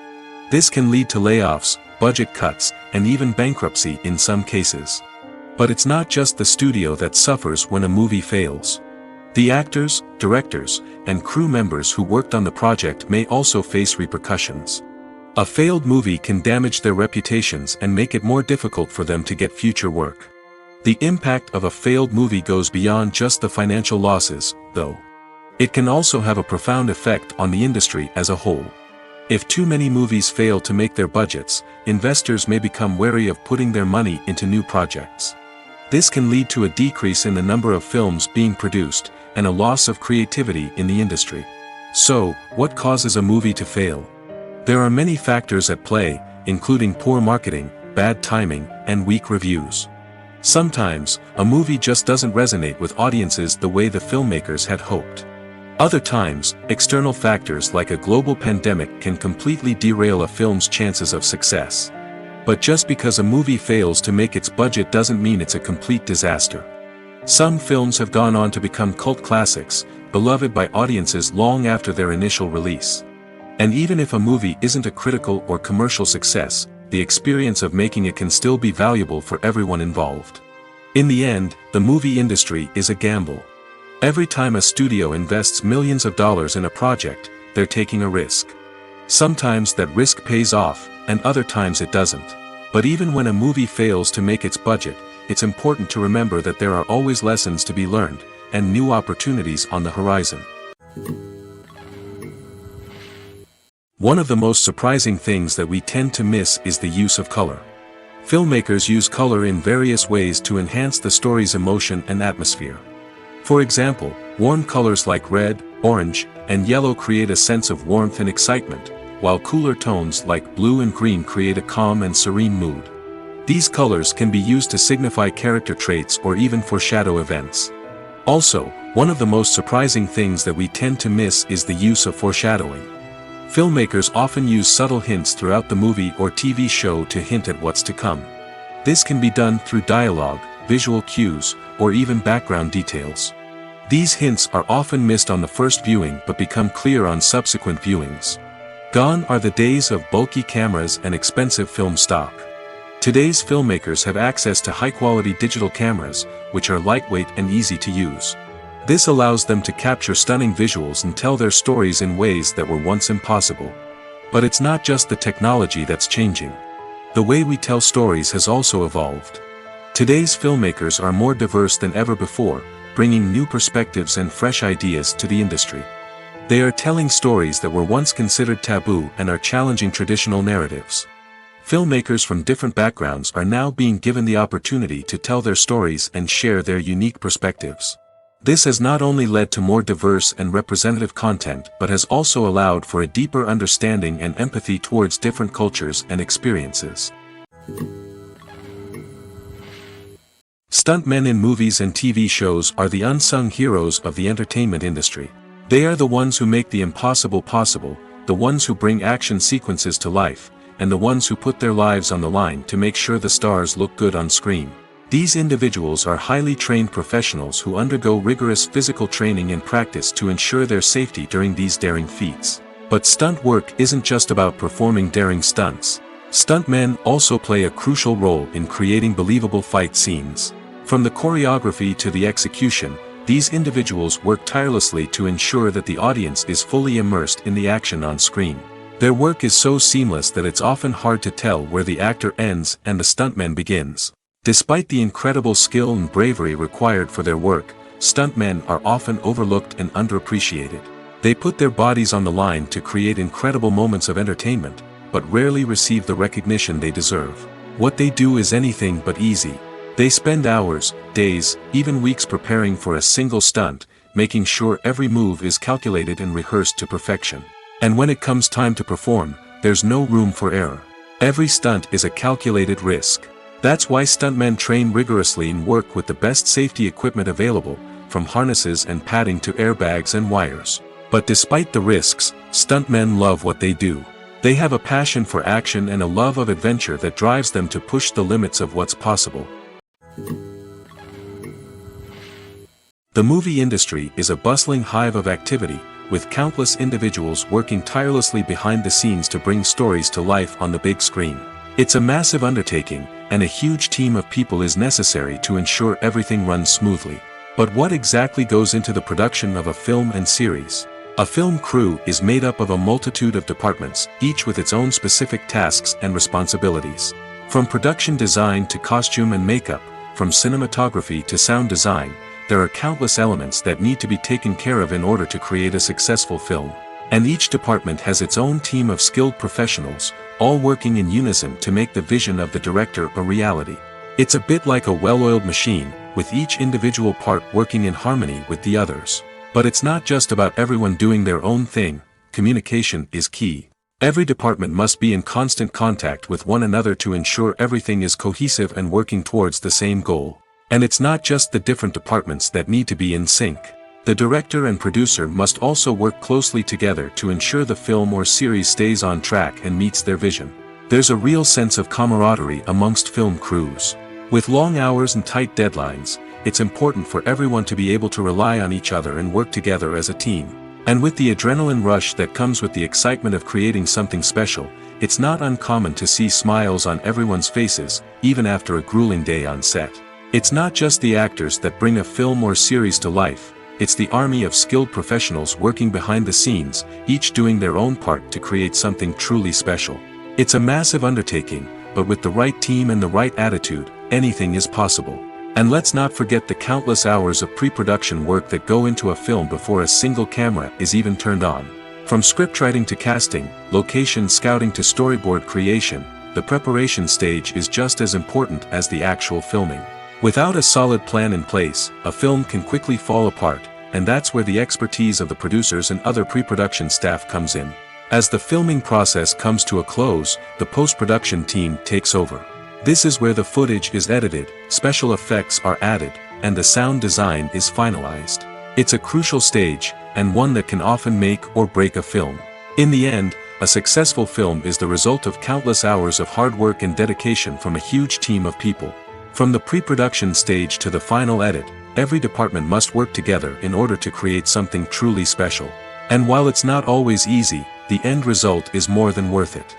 This can lead to layoffs, budget cuts, and even bankruptcy in some cases. But it's not just the studio that suffers when a movie fails. The actors, directors, and crew members who worked on the project may also face repercussions. A failed movie can damage their reputations and make it more difficult for them to get future work. The impact of a failed movie goes beyond just the financial losses, though. It can also have a profound effect on the industry as a whole. If too many movies fail to make their budgets, investors may become wary of putting their money into new projects. This can lead to a decrease in the number of films being produced, and a loss of creativity in the industry. So, what causes a movie to fail? There are many factors at play, including poor marketing, bad timing, and weak reviews. Sometimes, a movie just doesn't resonate with audiences the way the filmmakers had hoped. Other times, external factors like a global pandemic can completely derail a film's chances of success. But just because a movie fails to make its budget doesn't mean it's a complete disaster. Some films have gone on to become cult classics, beloved by audiences long after their initial release. And even if a movie isn't a critical or commercial success, the experience of making it can still be valuable for everyone involved. In the end, the movie industry is a gamble. Every time a studio invests millions of dollars in a project, they're taking a risk. Sometimes that risk pays off, and other times it doesn't. But even when a movie fails to make its budget, it's important to remember that there are always lessons to be learned, and new opportunities on the horizon. One of the most surprising things that we tend to miss is the use of color. Filmmakers use color in various ways to enhance the story's emotion and atmosphere. For example, warm colors like red, orange, and yellow create a sense of warmth and excitement, while cooler tones like blue and green create a calm and serene mood. These colors can be used to signify character traits or even foreshadow events. Also, one of the most surprising things that we tend to miss is the use of foreshadowing. Filmmakers often use subtle hints throughout the movie or TV show to hint at what's to come. This can be done through dialogue, visual cues, or even background details. These hints are often missed on the first viewing but become clear on subsequent viewings. Gone are the days of bulky cameras and expensive film stock. Today's filmmakers have access to high-quality digital cameras, which are lightweight and easy to use. This allows them to capture stunning visuals and tell their stories in ways that were once impossible. But it's not just the technology that's changing. The way we tell stories has also evolved. Today's filmmakers are more diverse than ever before, bringing new perspectives and fresh ideas to the industry. They are telling stories that were once considered taboo and are challenging traditional narratives. Filmmakers from different backgrounds are now being given the opportunity to tell their stories and share their unique perspectives. This has not only led to more diverse and representative content but has also allowed for a deeper understanding and empathy towards different cultures and experiences. Stuntmen in movies and TV shows are the unsung heroes of the entertainment industry. They are the ones who make the impossible possible, the ones who bring action sequences to life, and the ones who put their lives on the line to make sure the stars look good on screen. These individuals are highly trained professionals who undergo rigorous physical training and practice to ensure their safety during these daring feats. But stunt work isn't just about performing daring stunts. Stuntmen also play a crucial role in creating believable fight scenes. From the choreography to the execution, these individuals work tirelessly to ensure that the audience is fully immersed in the action on screen. Their work is so seamless that it's often hard to tell where the actor ends and the stuntman begins. Despite the incredible skill and bravery required for their work, stuntmen are often overlooked and underappreciated. They put their bodies on the line to create incredible moments of entertainment, but rarely receive the recognition they deserve. What they do is anything but easy. They spend hours, days, even weeks preparing for a single stunt, making sure every move is calculated and rehearsed to perfection. And when it comes time to perform, there's no room for error. Every stunt is a calculated risk. That's why stuntmen train rigorously and work with the best safety equipment available, from harnesses and padding to airbags and wires. But despite the risks, stuntmen love what they do. They have a passion for action and a love of adventure that drives them to push the limits of what's possible. The movie industry is a bustling hive of activity, with countless individuals working tirelessly behind the scenes to bring stories to life on the big screen. It's a massive undertaking, and a huge team of people is necessary to ensure everything runs smoothly. But what exactly goes into the production of a film and series? A film crew is made up of a multitude of departments, each with its own specific tasks and responsibilities. From production design to costume and makeup, from cinematography to sound design, there are countless elements that need to be taken care of in order to create a successful film. And each department has its own team of skilled professionals, all working in unison to make the vision of the director a reality. It's a bit like a well-oiled machine, with each individual part working in harmony with the others. But it's not just about everyone doing their own thing. Communication is key. Every department must be in constant contact with one another to ensure everything is cohesive and working towards the same goal. And it's not just the different departments that need to be in sync. The director and producer must also work closely together to ensure the film or series stays on track and meets their vision. There's a real sense of camaraderie amongst film crews. With long hours and tight deadlines, it's important for everyone to be able to rely on each other and work together as a team. And with the adrenaline rush that comes with the excitement of creating something special, it's not uncommon to see smiles on everyone's faces, even after a grueling day on set. It's not just the actors that bring a film or series to life, it's the army of skilled professionals working behind the scenes, each doing their own part to create something truly special. It's a massive undertaking, but with the right team and the right attitude, anything is possible. And let's not forget the countless hours of pre-production work that go into a film before a single camera is even turned on. From scriptwriting to casting, location scouting to storyboard creation, the preparation stage is just as important as the actual filming. Without a solid plan in place, a film can quickly fall apart, and that's where the expertise of the producers and other pre-production staff comes in. As the filming process comes to a close, the post-production team takes over. This is where the footage is edited, special effects are added, and the sound design is finalized. It's a crucial stage, and one that can often make or break a film. In the end, a successful film is the result of countless hours of hard work and dedication from a huge team of people. From the pre-production stage to the final edit, every department must work together in order to create something truly special. And while it's not always easy, the end result is more than worth it.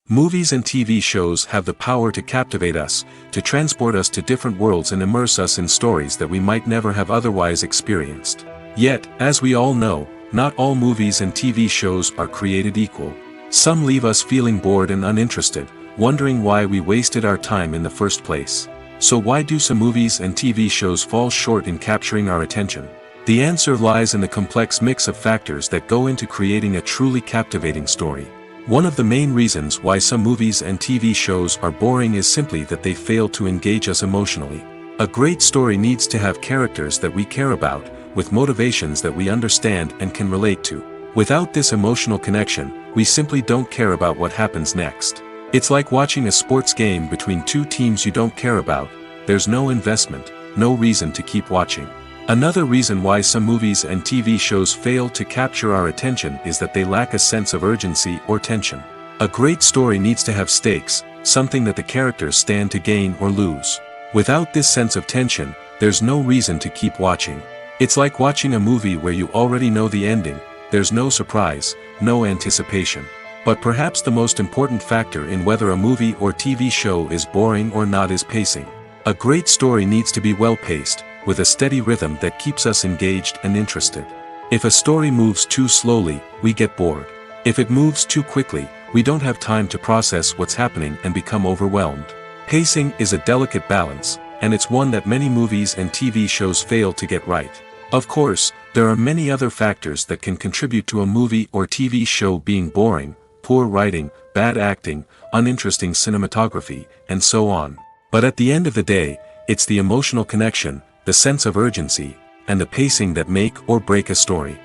Movies and TV shows have the power to captivate us, to transport us to different worlds and immerse us in stories that we might never have otherwise experienced. Yet, as we all know, not all movies and TV shows are created equal. Some leave us feeling bored and uninterested, wondering why we wasted our time in the first place. So why do some movies and TV shows fall short in capturing our attention? The answer lies in the complex mix of factors that go into creating a truly captivating story. One of the main reasons why some movies and TV shows are boring is simply that they fail to engage us emotionally. A great story needs to have characters that we care about, with motivations that we understand and can relate to. Without this emotional connection, we simply don't care about what happens next. It's like watching a sports game between two teams you don't care about. There's no investment, no reason to keep watching. Another reason why some movies and TV shows fail to capture our attention is that they lack a sense of urgency or tension. A great story needs to have stakes, something that the characters stand to gain or lose. Without this sense of tension, there's no reason to keep watching. It's like watching a movie where you already know the ending, there's no surprise, no anticipation. But perhaps the most important factor in whether a movie or TV show is boring or not is pacing. A great story needs to be well-paced, with a steady rhythm that keeps us engaged and interested. If a story moves too slowly, we get bored. If it moves too quickly, we don't have time to process what's happening and become overwhelmed. Pacing is a delicate balance, and it's one that many movies and TV shows fail to get right. Of course, there are many other factors that can contribute to a movie or TV show being boring: poor writing, bad acting, uninteresting cinematography, and so on. But at the end of the day, it's the emotional connection, the sense of urgency, and the pacing that make or break a story.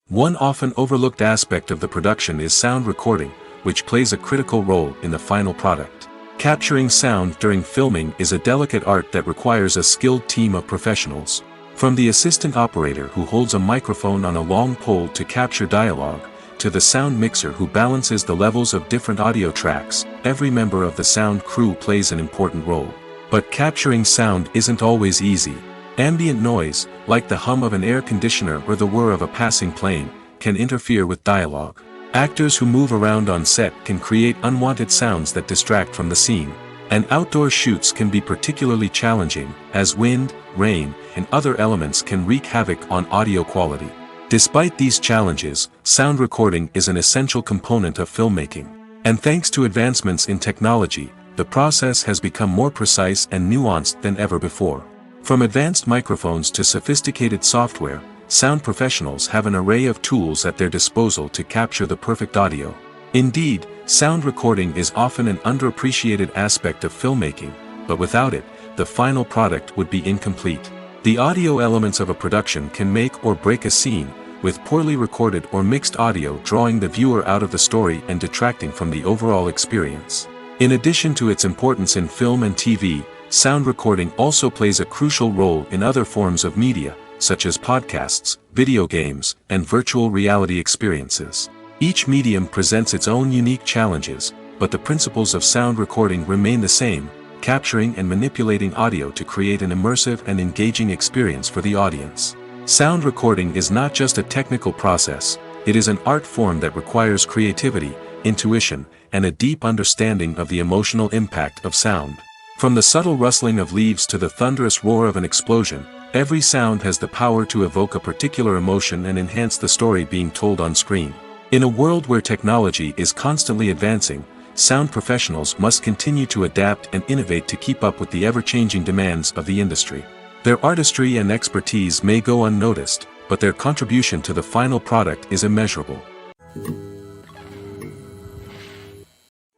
One often overlooked aspect of the production is sound recording, which plays a critical role in the final product. Capturing sound during filming is a delicate art that requires a skilled team of professionals. From the assistant operator who holds a microphone on a long pole to capture dialogue, to the sound mixer who balances the levels of different audio tracks, every member of the sound crew plays an important role. But capturing sound isn't always easy. Ambient noise, like the hum of an air conditioner or the whir of a passing plane, can interfere with dialogue. Actors who move around on set can create unwanted sounds that distract from the scene. And outdoor shoots can be particularly challenging, as wind, rain, and other elements can wreak havoc on audio quality. Despite these challenges, sound recording is an essential component of filmmaking. And thanks to advancements in technology, the process has become more precise and nuanced than ever before. From advanced microphones to sophisticated software, sound professionals have an array of tools at their disposal to capture the perfect audio. Indeed, sound recording is often an underappreciated aspect of filmmaking, but without it, the final product would be incomplete. The audio elements of a production can make or break a scene, with poorly recorded or mixed audio drawing the viewer out of the story and detracting from the overall experience. In addition to its importance in film and TV, sound recording also plays a crucial role in other forms of media, such as podcasts, video games, and virtual reality experiences. Each medium presents its own unique challenges, but the principles of sound recording remain the same: capturing and manipulating audio to create an immersive and engaging experience for the audience. Sound recording is not just a technical process, it is an art form that requires creativity, intuition, and a deep understanding of the emotional impact of sound. From the subtle rustling of leaves to the thunderous roar of an explosion, every sound has the power to evoke a particular emotion and enhance the story being told on screen. In a world where technology is constantly advancing, sound professionals must continue to adapt and innovate to keep up with the ever-changing demands of the industry. Their artistry and expertise may go unnoticed, but their contribution to the final product is immeasurable.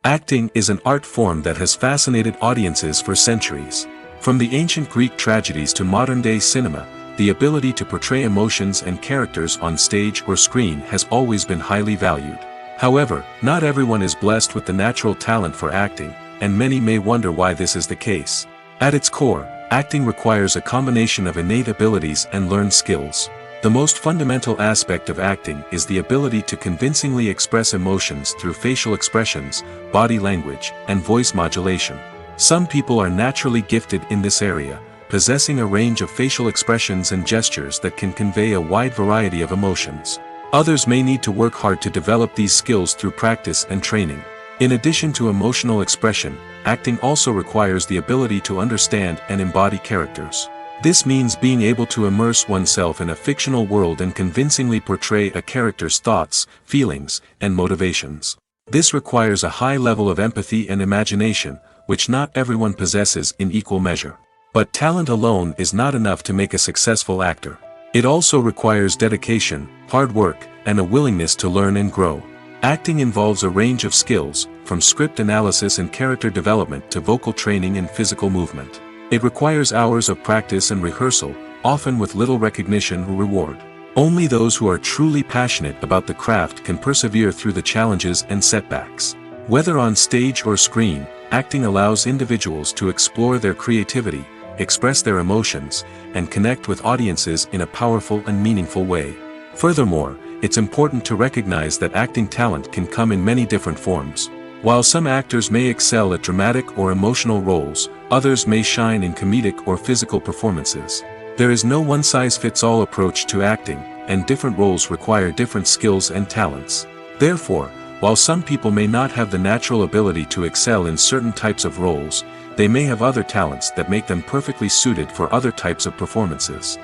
Acting is an art form that has fascinated audiences for centuries. From the ancient Greek tragedies to modern-day cinema, the ability to portray emotions and characters on stage or screen has always been highly valued. However, not everyone is blessed with the natural talent for acting, and many may wonder why this is the case. At its core, acting requires a combination of innate abilities and learned skills. The most fundamental aspect of acting is the ability to convincingly express emotions through facial expressions, body language, and voice modulation. Some people are naturally gifted in this area, possessing a range of facial expressions and gestures that can convey a wide variety of emotions. Others may need to work hard to develop these skills through practice and training. In addition to emotional expression, acting also requires the ability to understand and embody characters. This means being able to immerse oneself in a fictional world and convincingly portray a character's thoughts, feelings, and motivations. This requires a high level of empathy and imagination, which not everyone possesses in equal measure. But talent alone is not enough to make a successful actor. It also requires dedication, hard work, and a willingness to learn and grow. Acting involves a range of skills, from script analysis and character development to vocal training and physical movement. It requires hours of practice and rehearsal, often with little recognition or reward. Only those who are truly passionate about the craft can persevere through the challenges and setbacks. Whether on stage or screen, acting allows individuals to explore their creativity, express their emotions, and connect with audiences in a powerful and meaningful way. Furthermore, it's important to recognize that acting talent can come in many different forms. While some actors may excel at dramatic or emotional roles, others may shine in comedic or physical performances. There is no one-size-fits-all approach to acting, and different roles require different skills and talents. Therefore, while some people may not have the natural ability to excel in certain types of roles, they may have other talents that make them perfectly suited for other types of performances.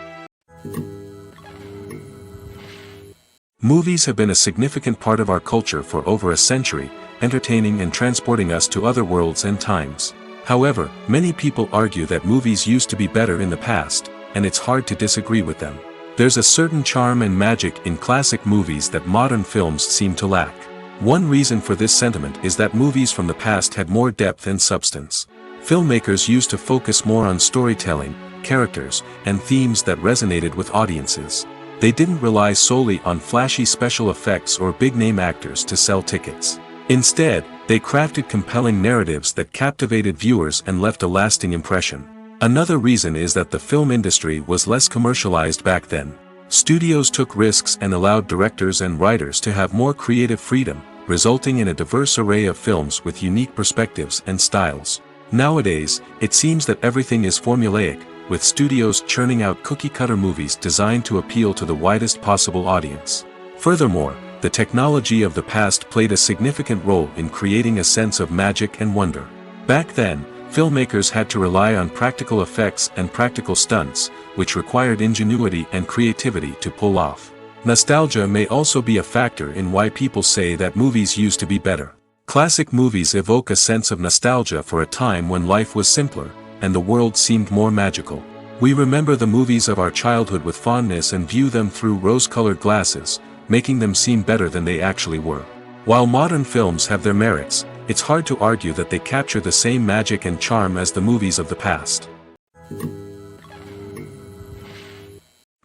Movies have been a significant part of our culture for over a century, entertaining and transporting us to other worlds and times. However, many people argue that movies used to be better in the past, and it's hard to disagree with them. There's a certain charm and magic in classic movies that modern films seem to lack. One reason for this sentiment is that movies from the past had more depth and substance. Filmmakers used to focus more on storytelling, characters, and themes that resonated with audiences. They didn't rely solely on flashy special effects or big-name actors to sell tickets. Instead, they crafted compelling narratives that captivated viewers and left a lasting impression. Another reason is that the film industry was less commercialized back then. Studios took risks and allowed directors and writers to have more creative freedom, resulting in a diverse array of films with unique perspectives and styles. Nowadays, it seems that everything is formulaic, with studios churning out cookie-cutter movies designed to appeal to the widest possible audience. Furthermore, the technology of the past played a significant role in creating a sense of magic and wonder. Back then, filmmakers had to rely on practical effects and practical stunts, which required ingenuity and creativity to pull off. Nostalgia may also be a factor in why people say that movies used to be better. Classic movies evoke a sense of nostalgia for a time when life was simpler, and the world seemed more magical. We remember the movies of our childhood with fondness and view them through rose-colored glasses, making them seem better than they actually were. While modern films have their merits, it's hard to argue that they capture the same magic and charm as the movies of the past.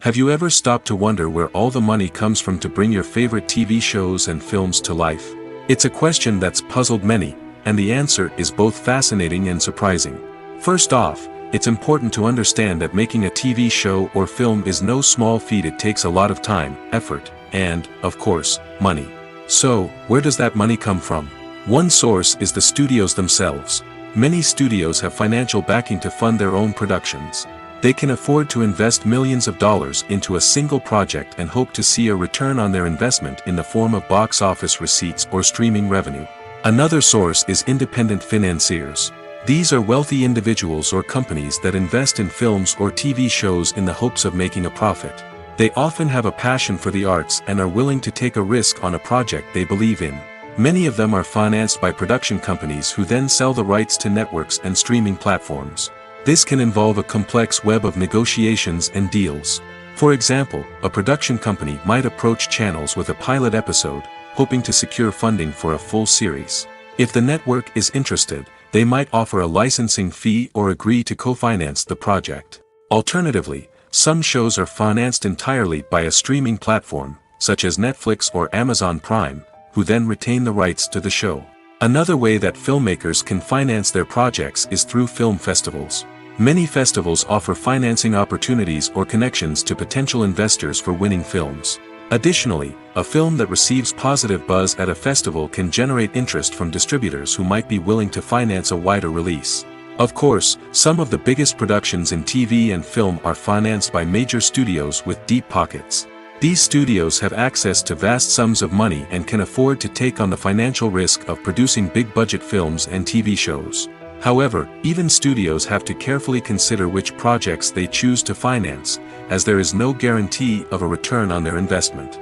Have you ever stopped to wonder where all the money comes from to bring your favorite TV shows and films to life? It's a question that's puzzled many, and the answer is both fascinating and surprising. First off, it's important to understand that making a TV show or film is no small feat. It takes a lot of time, effort, and, of course, money. So, where does that money come from? One source is the studios themselves. Many studios have financial backing to fund their own productions. They can afford to invest millions of dollars into a single project and hope to see a return on their investment in the form of box office receipts or streaming revenue. Another source is independent financiers. These are wealthy individuals or companies that invest in films or TV shows in the hopes of making a profit. They often have a passion for the arts and are willing to take a risk on a project they believe in. Many of them are financed by production companies who then sell the rights to networks and streaming platforms. This can involve a complex web of negotiations and deals. For example, a production company might approach channels with a pilot episode, hoping to secure funding for a full series. If the network is interested, they might offer a licensing fee or agree to co-finance the project. Alternatively, some shows are financed entirely by a streaming platform, such as Netflix or Amazon Prime, who then retain the rights to the show. Another way that filmmakers can finance their projects is through film festivals. Many festivals offer financing opportunities or connections to potential investors for winning films. Additionally, a film that receives positive buzz at a festival can generate interest from distributors who might be willing to finance a wider release. Of course, some of the biggest productions in TV and film are financed by major studios with deep pockets. These studios have access to vast sums of money and can afford to take on the financial risk of producing big-budget films and TV shows. However, even studios have to carefully consider which projects they choose to finance, as there is no guarantee of a return on their investment.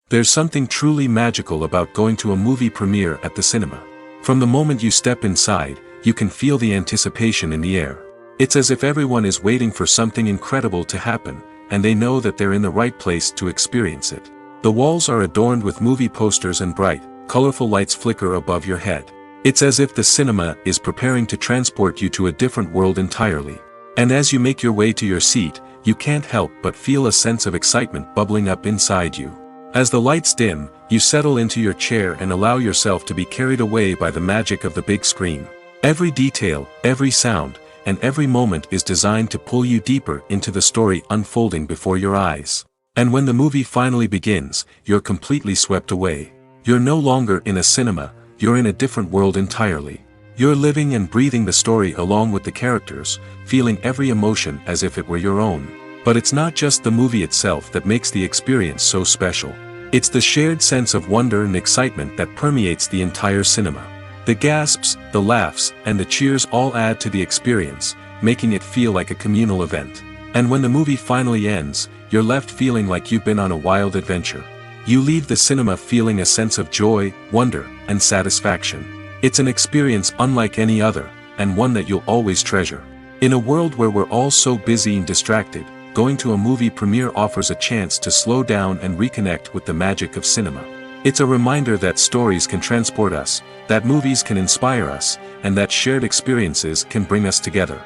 There's something truly magical about going to a movie premiere at the cinema. From the moment you step inside, you can feel the anticipation in the air. It's as if everyone is waiting for something incredible to happen, and they know that they're in the right place to experience it. The walls are adorned with movie posters and bright, colorful lights flicker above your head. It's as if the cinema is preparing to transport you to a different world entirely. And as you make your way to your seat, you can't help but feel a sense of excitement bubbling up inside you. As the lights dim, you settle into your chair and allow yourself to be carried away by the magic of the big screen. Every detail, every sound, and every moment is designed to pull you deeper into the story unfolding before your eyes. And when the movie finally begins, you're completely swept away. You're no longer in a cinema, you're in a different world entirely. You're living and breathing the story along with the characters, feeling every emotion as if it were your own. But it's not just the movie itself that makes the experience so special. It's the shared sense of wonder and excitement that permeates the entire cinema. The gasps, the laughs, and the cheers all add to the experience, making it feel like a communal event. And when the movie finally ends, you're left feeling like you've been on a wild adventure. You leave the cinema feeling a sense of joy, wonder, and satisfaction. It's an experience unlike any other, and one that you'll always treasure. In a world where we're all so busy and distracted, going to a movie premiere offers a chance to slow down and reconnect with the magic of cinema. It's a reminder that stories can transport us, that movies can inspire us, and that shared experiences can bring us together.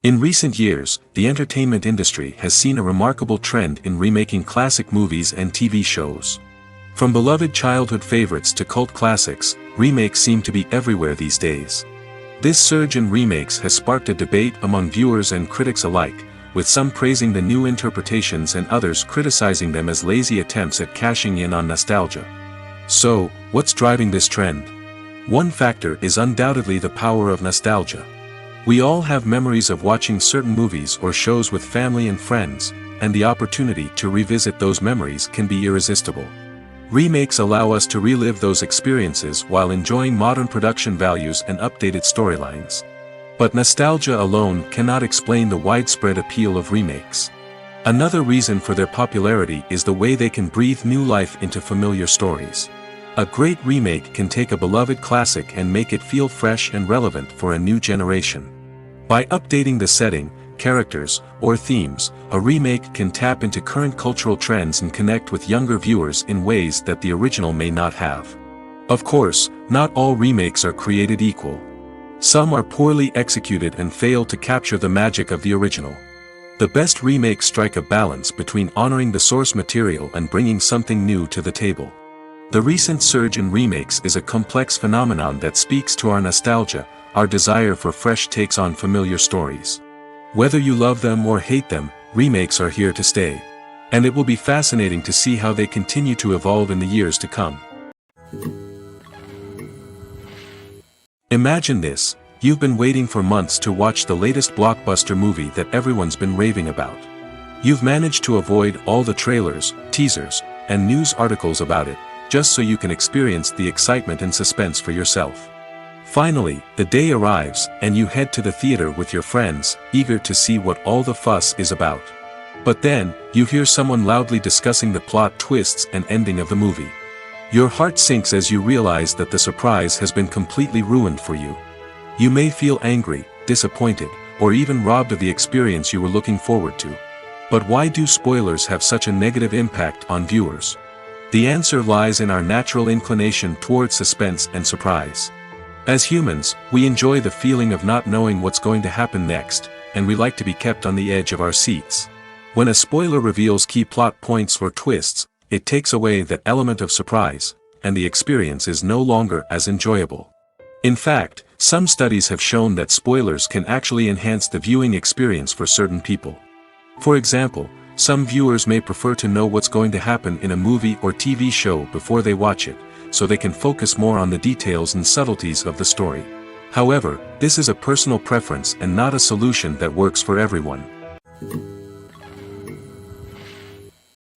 In recent years, the entertainment industry has seen a remarkable trend in remaking classic movies and TV shows. From beloved childhood favorites to cult classics, remakes seem to be everywhere these days. This surge in remakes has sparked a debate among viewers and critics alike, with some praising the new interpretations and others criticizing them as lazy attempts at cashing in on nostalgia. So, what's driving this trend? One factor is undoubtedly the power of nostalgia. We all have memories of watching certain movies or shows with family and friends, and the opportunity to revisit those memories can be irresistible. Remakes allow us to relive those experiences while enjoying modern production values and updated storylines. But nostalgia alone cannot explain the widespread appeal of remakes. Another reason for their popularity is the way they can breathe new life into familiar stories. A great remake can take a beloved classic and make it feel fresh and relevant for a new generation. By updating the setting, characters, or themes, a remake can tap into current cultural trends and connect with younger viewers in ways that the original may not have. Of course, not all remakes are created equal. Some are poorly executed and fail to capture the magic of the original. The best remakes strike a balance between honoring the source material and bringing something new to the table. The recent surge in remakes is a complex phenomenon that speaks to our nostalgia, our desire for fresh takes on familiar stories. Whether you love them or hate them, remakes are here to stay. And it will be fascinating to see how they continue to evolve in the years to come. Imagine this: you've been waiting for months to watch the latest blockbuster movie that everyone's been raving about. You've managed to avoid all the trailers, teasers, and news articles about it, just so you can experience the excitement and suspense for yourself. Finally, the day arrives, and you head to the theater with your friends, eager to see what all the fuss is about. But then, you hear someone loudly discussing the plot twists and ending of the movie. Your heart sinks as you realize that the surprise has been completely ruined for you. You may feel angry, disappointed, or even robbed of the experience you were looking forward to. But why do spoilers have such a negative impact on viewers? The answer lies in our natural inclination towards suspense and surprise. As humans, we enjoy the feeling of not knowing what's going to happen next, and we like to be kept on the edge of our seats. When a spoiler reveals key plot points or twists, it takes away that element of surprise, and the experience is no longer as enjoyable. In fact, some studies have shown that spoilers can actually enhance the viewing experience for certain people. For example, some viewers may prefer to know what's going to happen in a movie or TV show before they watch it, so they can focus more on the details and subtleties of the story. However, this is a personal preference and not a solution that works for everyone.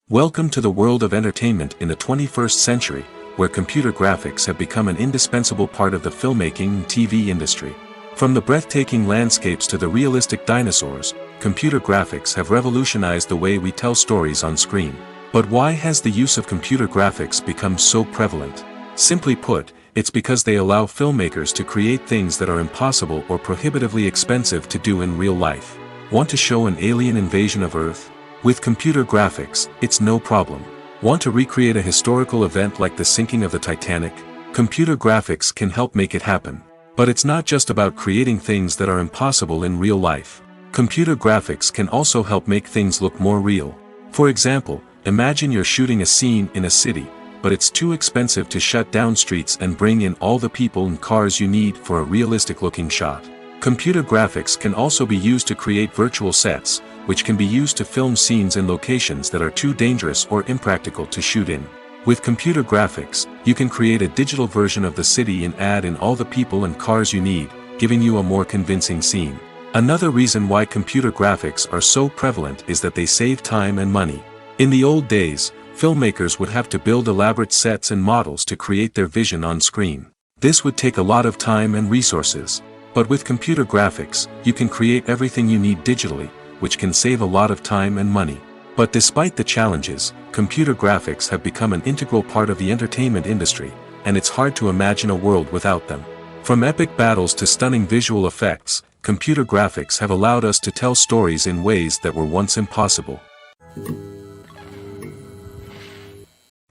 Welcome to the world of entertainment in the 21st century, where computer graphics have become an indispensable part of the filmmaking and TV industry. From the breathtaking landscapes to the realistic dinosaurs, computer graphics have revolutionized the way we tell stories on screen. But why has the use of computer graphics become so prevalent? Simply put, it's because they allow filmmakers to create things that are impossible or prohibitively expensive to do in real life. Want to show an alien invasion of Earth? With computer graphics, it's no problem. Want to recreate a historical event like the sinking of the Titanic? Computer graphics can help make it happen. But it's not just about creating things that are impossible in real life. Computer graphics can also help make things look more real. For example, imagine you're shooting a scene in a city, but it's too expensive to shut down streets and bring in all the people and cars you need for a realistic-looking shot. Computer graphics can also be used to create virtual sets, which can be used to film scenes in locations that are too dangerous or impractical to shoot in. With computer graphics, you can create a digital version of the city and add in all the people and cars you need, giving you a more convincing scene. Another reason why computer graphics are so prevalent is that they save time and money. In the old days, filmmakers would have to build elaborate sets and models to create their vision on screen. This would take a lot of time and resources. But with computer graphics, you can create everything you need digitally, which can save a lot of time and money. But despite the challenges, computer graphics have become an integral part of the entertainment industry, and it's hard to imagine a world without them. From epic battles to stunning visual effects, computer graphics have allowed us to tell stories in ways that were once impossible.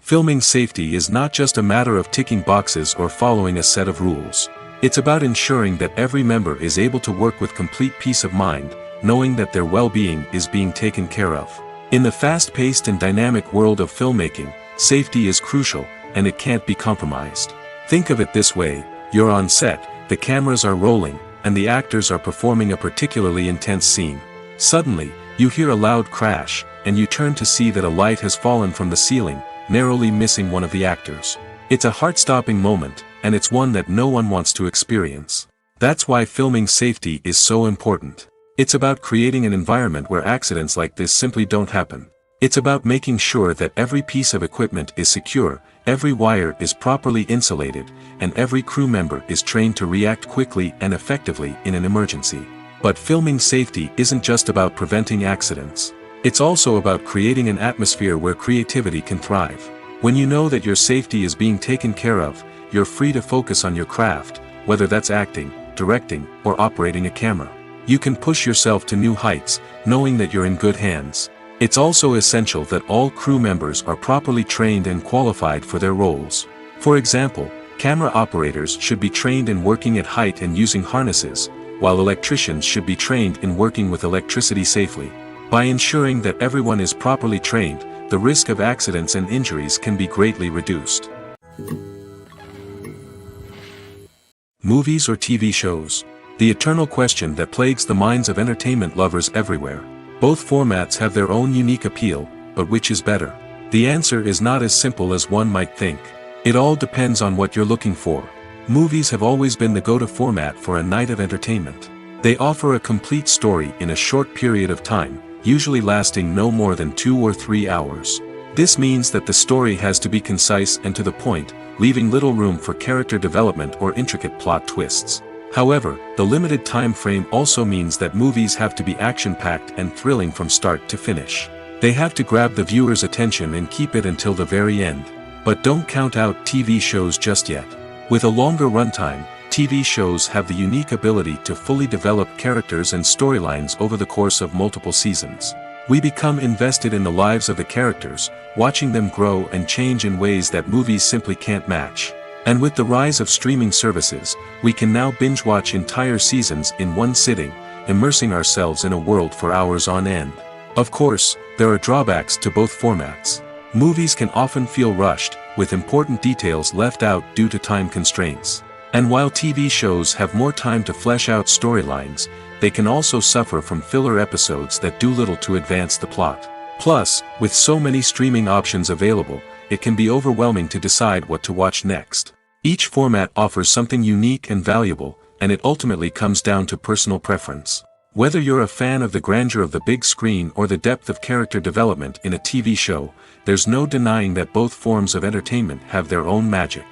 Filming safety is not just a matter of ticking boxes or following a set of rules. It's about ensuring that every member is able to work with complete peace of mind, knowing that their well-being is being taken care of. In the fast-paced and dynamic world of filmmaking, safety is crucial, and it can't be compromised. Think of it this way: you're on set, the cameras are rolling, and the actors are performing a particularly intense scene. Suddenly, you hear a loud crash, and you turn to see that a light has fallen from the ceiling, narrowly missing one of the actors. It's a heart-stopping moment, and it's one that no one wants to experience. That's why filming safety is so important. It's about creating an environment where accidents like this simply don't happen. It's about making sure that every piece of equipment is secure, every wire is properly insulated, and every crew member is trained to react quickly and effectively in an emergency. But filming safety isn't just about preventing accidents. It's also about creating an atmosphere where creativity can thrive. When you know that your safety is being taken care of, you're free to focus on your craft, whether that's acting, directing, or operating a camera. You can push yourself to new heights, knowing that you're in good hands. It's also essential that all crew members are properly trained and qualified for their roles. For example, camera operators should be trained in working at height and using harnesses, while electricians should be trained in working with electricity safely. By ensuring that everyone is properly trained, the risk of accidents and injuries can be greatly reduced. Movies or TV shows? The eternal question that plagues the minds of entertainment lovers everywhere. Both formats have their own unique appeal, but which is better? The answer is not as simple as one might think. It all depends on what you're looking for. Movies have always been the go-to format for a night of entertainment. They offer a complete story in a short period of time, usually lasting no more than 2 or 3 hours. This means that the story has to be concise and to the point, leaving little room for character development or intricate plot twists. However, the limited time frame also means that movies have to be action-packed and thrilling from start to finish. They have to grab the viewer's attention and keep it until the very end. But don't count out TV shows just yet. With a longer runtime, TV shows have the unique ability to fully develop characters and storylines over the course of multiple seasons. We become invested in the lives of the characters, watching them grow and change in ways that movies simply can't match. And with the rise of streaming services, we can now binge-watch entire seasons in one sitting, immersing ourselves in a world for hours on end. Of course, there are drawbacks to both formats. Movies can often feel rushed, with important details left out due to time constraints. And while TV shows have more time to flesh out storylines, they can also suffer from filler episodes that do little to advance the plot. Plus, with so many streaming options available, it can be overwhelming to decide what to watch next. Each format offers something unique and valuable, and it ultimately comes down to personal preference. Whether you're a fan of the grandeur of the big screen or the depth of character development in a TV show, there's no denying that both forms of entertainment have their own magic.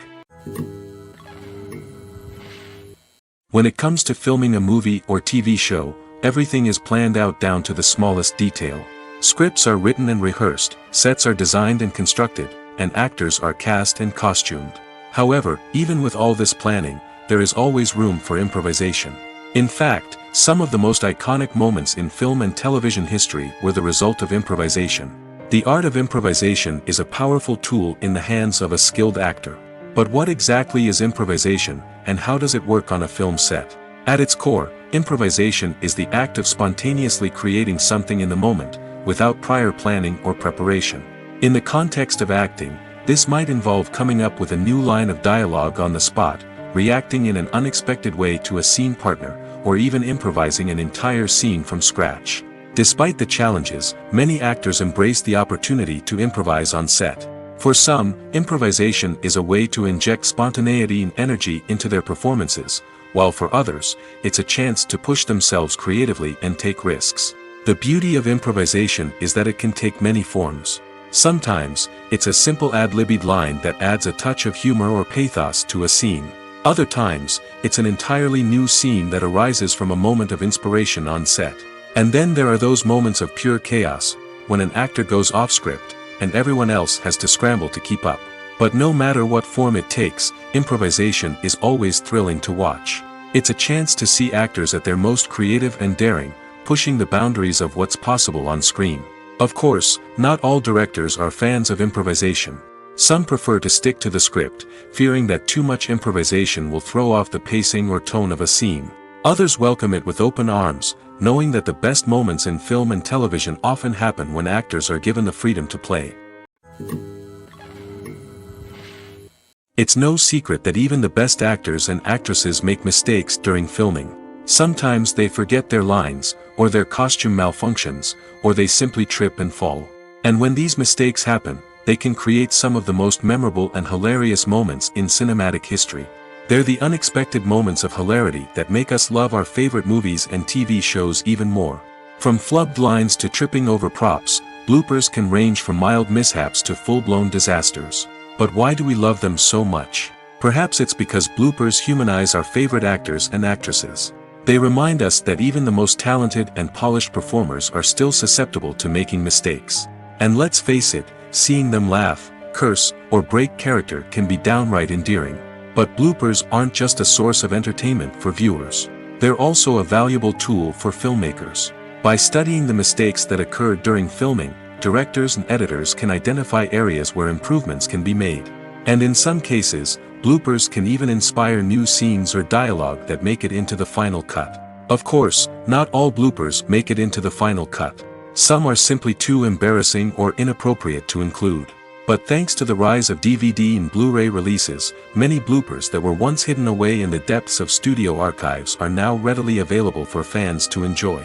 When it comes to filming a movie or TV show, everything is planned out down to the smallest detail. Scripts are written and rehearsed, sets are designed and constructed, and actors are cast and costumed. However, even with all this planning, there is always room for improvisation. In fact, some of the most iconic moments in film and television history were the result of improvisation. The art of improvisation is a powerful tool in the hands of a skilled actor. But what exactly is improvisation, and how does it work on a film set? At its core, improvisation is the act of spontaneously creating something in the moment, without prior planning or preparation. In the context of acting, this might involve coming up with a new line of dialogue on the spot, reacting in an unexpected way to a scene partner, or even improvising an entire scene from scratch. Despite the challenges, many actors embrace the opportunity to improvise on set. For some, improvisation is a way to inject spontaneity and energy into their performances, while for others, it's a chance to push themselves creatively and take risks. The beauty of improvisation is that it can take many forms. Sometimes, it's a simple ad-libbed line that adds a touch of humor or pathos to a scene. Other times, it's an entirely new scene that arises from a moment of inspiration on set. And then there are those moments of pure chaos, when an actor goes off script, and everyone else has to scramble to keep up. But no matter what form it takes, improvisation is always thrilling to watch. It's a chance to see actors at their most creative and daring, pushing the boundaries of what's possible on screen. Of course, not all directors are fans of improvisation. Some prefer to stick to the script, fearing that too much improvisation will throw off the pacing or tone of a scene. Others welcome it with open arms, knowing that the best moments in film and television often happen when actors are given the freedom to play. It's no secret that even the best actors and actresses make mistakes during filming. Sometimes they forget their lines, or their costume malfunctions, or they simply trip and fall. And when these mistakes happen, they can create some of the most memorable and hilarious moments in cinematic history. They're the unexpected moments of hilarity that make us love our favorite movies and TV shows even more. From flubbed lines to tripping over props, bloopers can range from mild mishaps to full-blown disasters. But why do we love them so much? Perhaps it's because bloopers humanize our favorite actors and actresses. They remind us that even the most talented and polished performers are still susceptible to making mistakes. And let's face it, seeing them laugh, curse, or break character can be downright endearing. But bloopers aren't just a source of entertainment for viewers. They're also a valuable tool for filmmakers. By studying the mistakes that occurred during filming, directors and editors can identify areas where improvements can be made. And in some cases, bloopers can even inspire new scenes or dialogue that make it into the final cut. Of course, not all bloopers make it into the final cut. Some are simply too embarrassing or inappropriate to include. But thanks to the rise of DVD and Blu-ray releases, many bloopers that were once hidden away in the depths of studio archives are now readily available for fans to enjoy.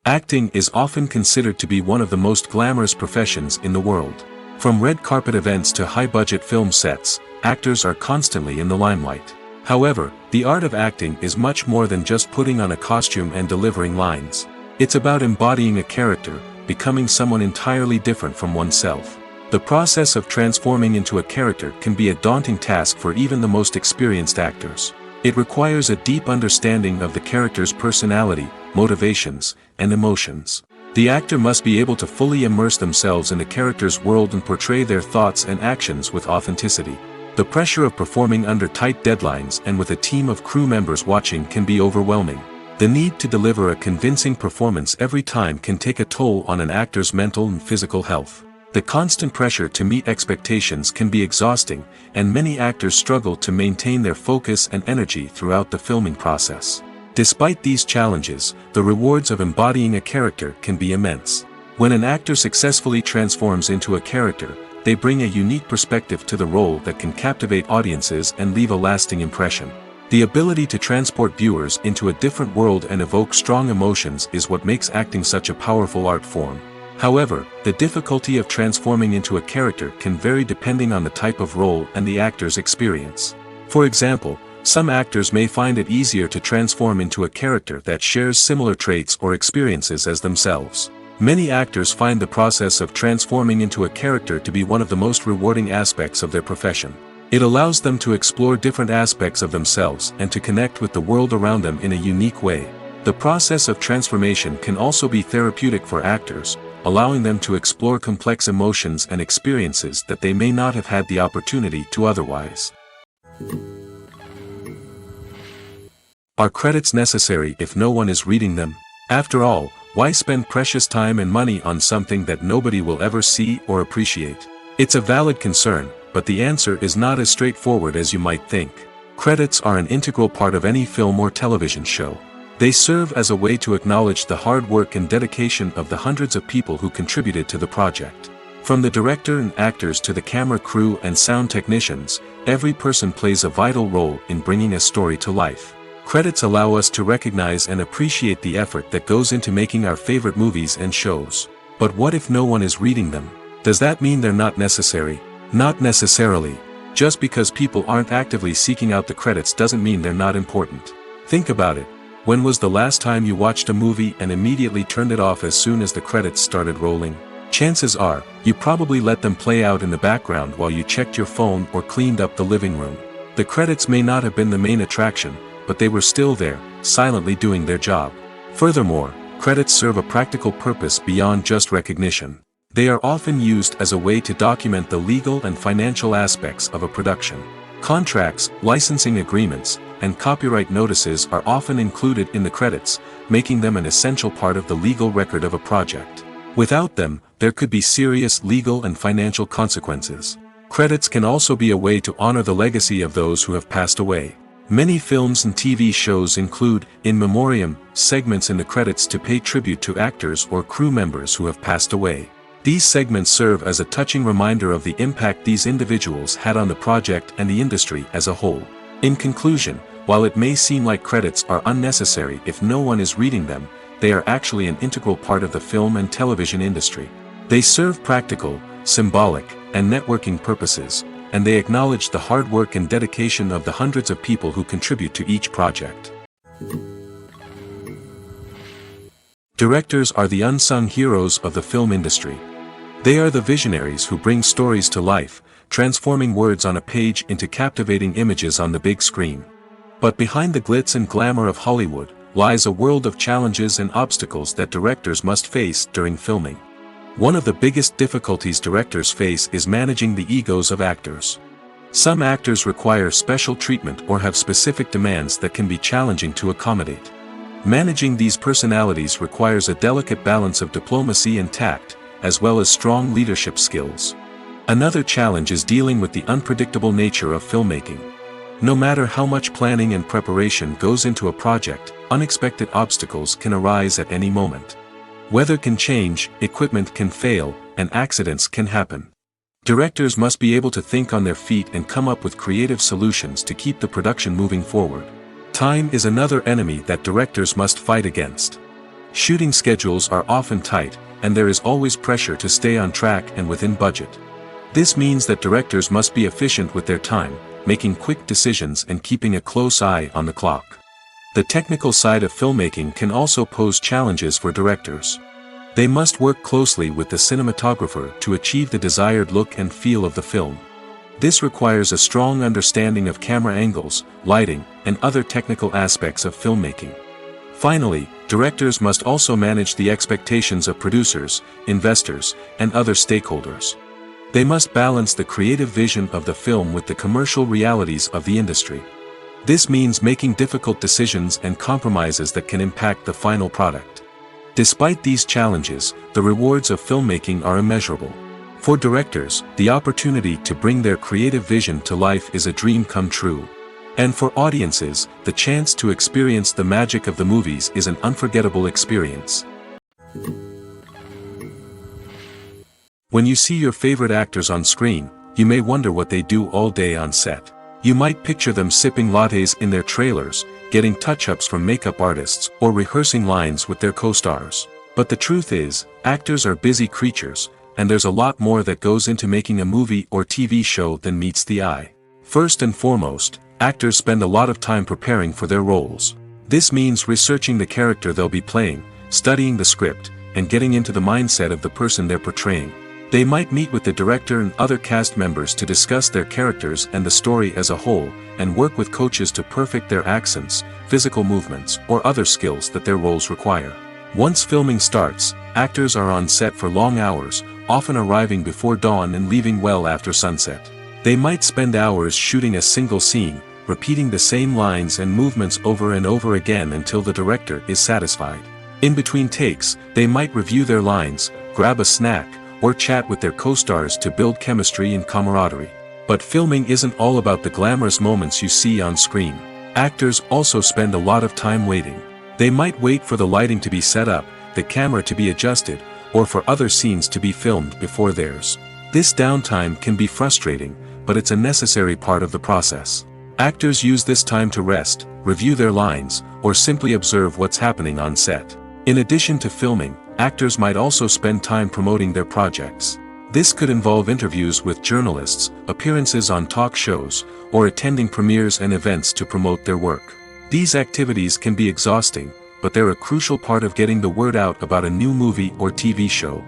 Acting is often considered to be one of the most glamorous professions in the world. From red carpet events to high-budget film sets, actors are constantly in the limelight. However, the art of acting is much more than just putting on a costume and delivering lines. It's about embodying a character, becoming someone entirely different from oneself. The process of transforming into a character can be a daunting task for even the most experienced actors. It requires a deep understanding of the character's personality, motivations, and emotions. The actor must be able to fully immerse themselves in the character's world and portray their thoughts and actions with authenticity. The pressure of performing under tight deadlines and with a team of crew members watching can be overwhelming. The need to deliver a convincing performance every time can take a toll on an actor's mental and physical health. The constant pressure to meet expectations can be exhausting, and many actors struggle to maintain their focus and energy throughout the filming process. Despite these challenges, the rewards of embodying a character can be immense. When an actor successfully transforms into a character, they bring a unique perspective to the role that can captivate audiences and leave a lasting impression. The ability to transport viewers into a different world and evoke strong emotions is what makes acting such a powerful art form. However, the difficulty of transforming into a character can vary depending on the type of role and the actor's experience. For example, some actors may find it easier to transform into a character that shares similar traits or experiences as themselves. Many actors find the process of transforming into a character to be one of the most rewarding aspects of their profession. It allows them to explore different aspects of themselves and to connect with the world around them in a unique way. The process of transformation can also be therapeutic for actors, allowing them to explore complex emotions and experiences that they may not have had the opportunity to otherwise. Are credits necessary if no one is reading them? After all, why spend precious time and money on something that nobody will ever see or appreciate? It's a valid concern, but the answer is not as straightforward as you might think. Credits are an integral part of any film or television show. They serve as a way to acknowledge the hard work and dedication of the hundreds of people who contributed to the project. From the director and actors to the camera crew and sound technicians, every person plays a vital role in bringing a story to life. Credits allow us to recognize and appreciate the effort that goes into making our favorite movies and shows. But what if no one is reading them? Does that mean they're not necessary? Not necessarily. Just because people aren't actively seeking out the credits doesn't mean they're not important. Think about it. When was the last time you watched a movie and immediately turned it off as soon as the credits started rolling? Chances are, you probably let them play out in the background while you checked your phone or cleaned up the living room. The credits may not have been the main attraction, but they were still there, silently doing their job. Furthermore, credits serve a practical purpose beyond just recognition. They are often used as a way to document the legal and financial aspects of a production. Contracts, licensing agreements, and copyright notices are often included in the credits, making them an essential part of the legal record of a project. Without them, there could be serious legal and financial consequences. Credits can also be a way to honor the legacy of those who have passed away. Many films and TV shows include, in memoriam, segments in the credits to pay tribute to actors or crew members who have passed away. These segments serve as a touching reminder of the impact these individuals had on the project and the industry as a whole. In conclusion, while it may seem like credits are unnecessary if no one is reading them, they are actually an integral part of the film and television industry. They serve practical, symbolic, and networking purposes, and they acknowledge the hard work and dedication of the hundreds of people who contribute to each project. Directors are the unsung heroes of the film industry. They are the visionaries who bring stories to life, transforming words on a page into captivating images on the big screen. But behind the glitz and glamour of Hollywood lies a world of challenges and obstacles that directors must face during filming. One of the biggest difficulties directors face is managing the egos of actors. Some actors require special treatment or have specific demands that can be challenging to accommodate. Managing these personalities requires a delicate balance of diplomacy and tact, as well as strong leadership skills. Another challenge is dealing with the unpredictable nature of filmmaking. No matter how much planning and preparation goes into a project, unexpected obstacles can arise at any moment. Weather can change, equipment can fail, and accidents can happen. Directors must be able to think on their feet and come up with creative solutions to keep the production moving forward. Time is another enemy that directors must fight against. Shooting schedules are often tight, and there is always pressure to stay on track and within budget. This means that directors must be efficient with their time, making quick decisions and keeping a close eye on the clock. The technical side of filmmaking can also pose challenges for directors. They must work closely with the cinematographer to achieve the desired look and feel of the film. This requires a strong understanding of camera angles, lighting, and other technical aspects of filmmaking. Finally, directors must also manage the expectations of producers, investors, and other stakeholders. They must balance the creative vision of the film with the commercial realities of the industry. This means making difficult decisions and compromises that can impact the final product. Despite these challenges, the rewards of filmmaking are immeasurable. For directors, the opportunity to bring their creative vision to life is a dream come true. And for audiences, the chance to experience the magic of the movies is an unforgettable experience. When you see your favorite actors on screen, you may wonder what they do all day on set. You might picture them sipping lattes in their trailers, getting touch-ups from makeup artists, or rehearsing lines with their co-stars. But the truth is, actors are busy creatures, and there's a lot more that goes into making a movie or TV show than meets the eye. First and foremost, actors spend a lot of time preparing for their roles. This means researching the character they'll be playing, studying the script, and getting into the mindset of the person they're portraying. They might meet with the director and other cast members to discuss their characters and the story as a whole, and work with coaches to perfect their accents, physical movements, or other skills that their roles require. Once filming starts, actors are on set for long hours, often arriving before dawn and leaving well after sunset. They might spend hours shooting a single scene, repeating the same lines and movements over and over again until the director is satisfied. In between takes, they might review their lines, grab a snack, or chat with their co-stars to build chemistry and camaraderie. But filming isn't all about the glamorous moments you see on screen. Actors also spend a lot of time waiting. They might wait for the lighting to be set up, the camera to be adjusted, or for other scenes to be filmed before theirs. This downtime can be frustrating, but it's a necessary part of the process. Actors use this time to rest, review their lines, or simply observe what's happening on set. In addition to filming, actors might also spend time promoting their projects. This could involve interviews with journalists, appearances on talk shows, or attending premieres and events to promote their work. These activities can be exhausting, but they're a crucial part of getting the word out about a new movie or TV show.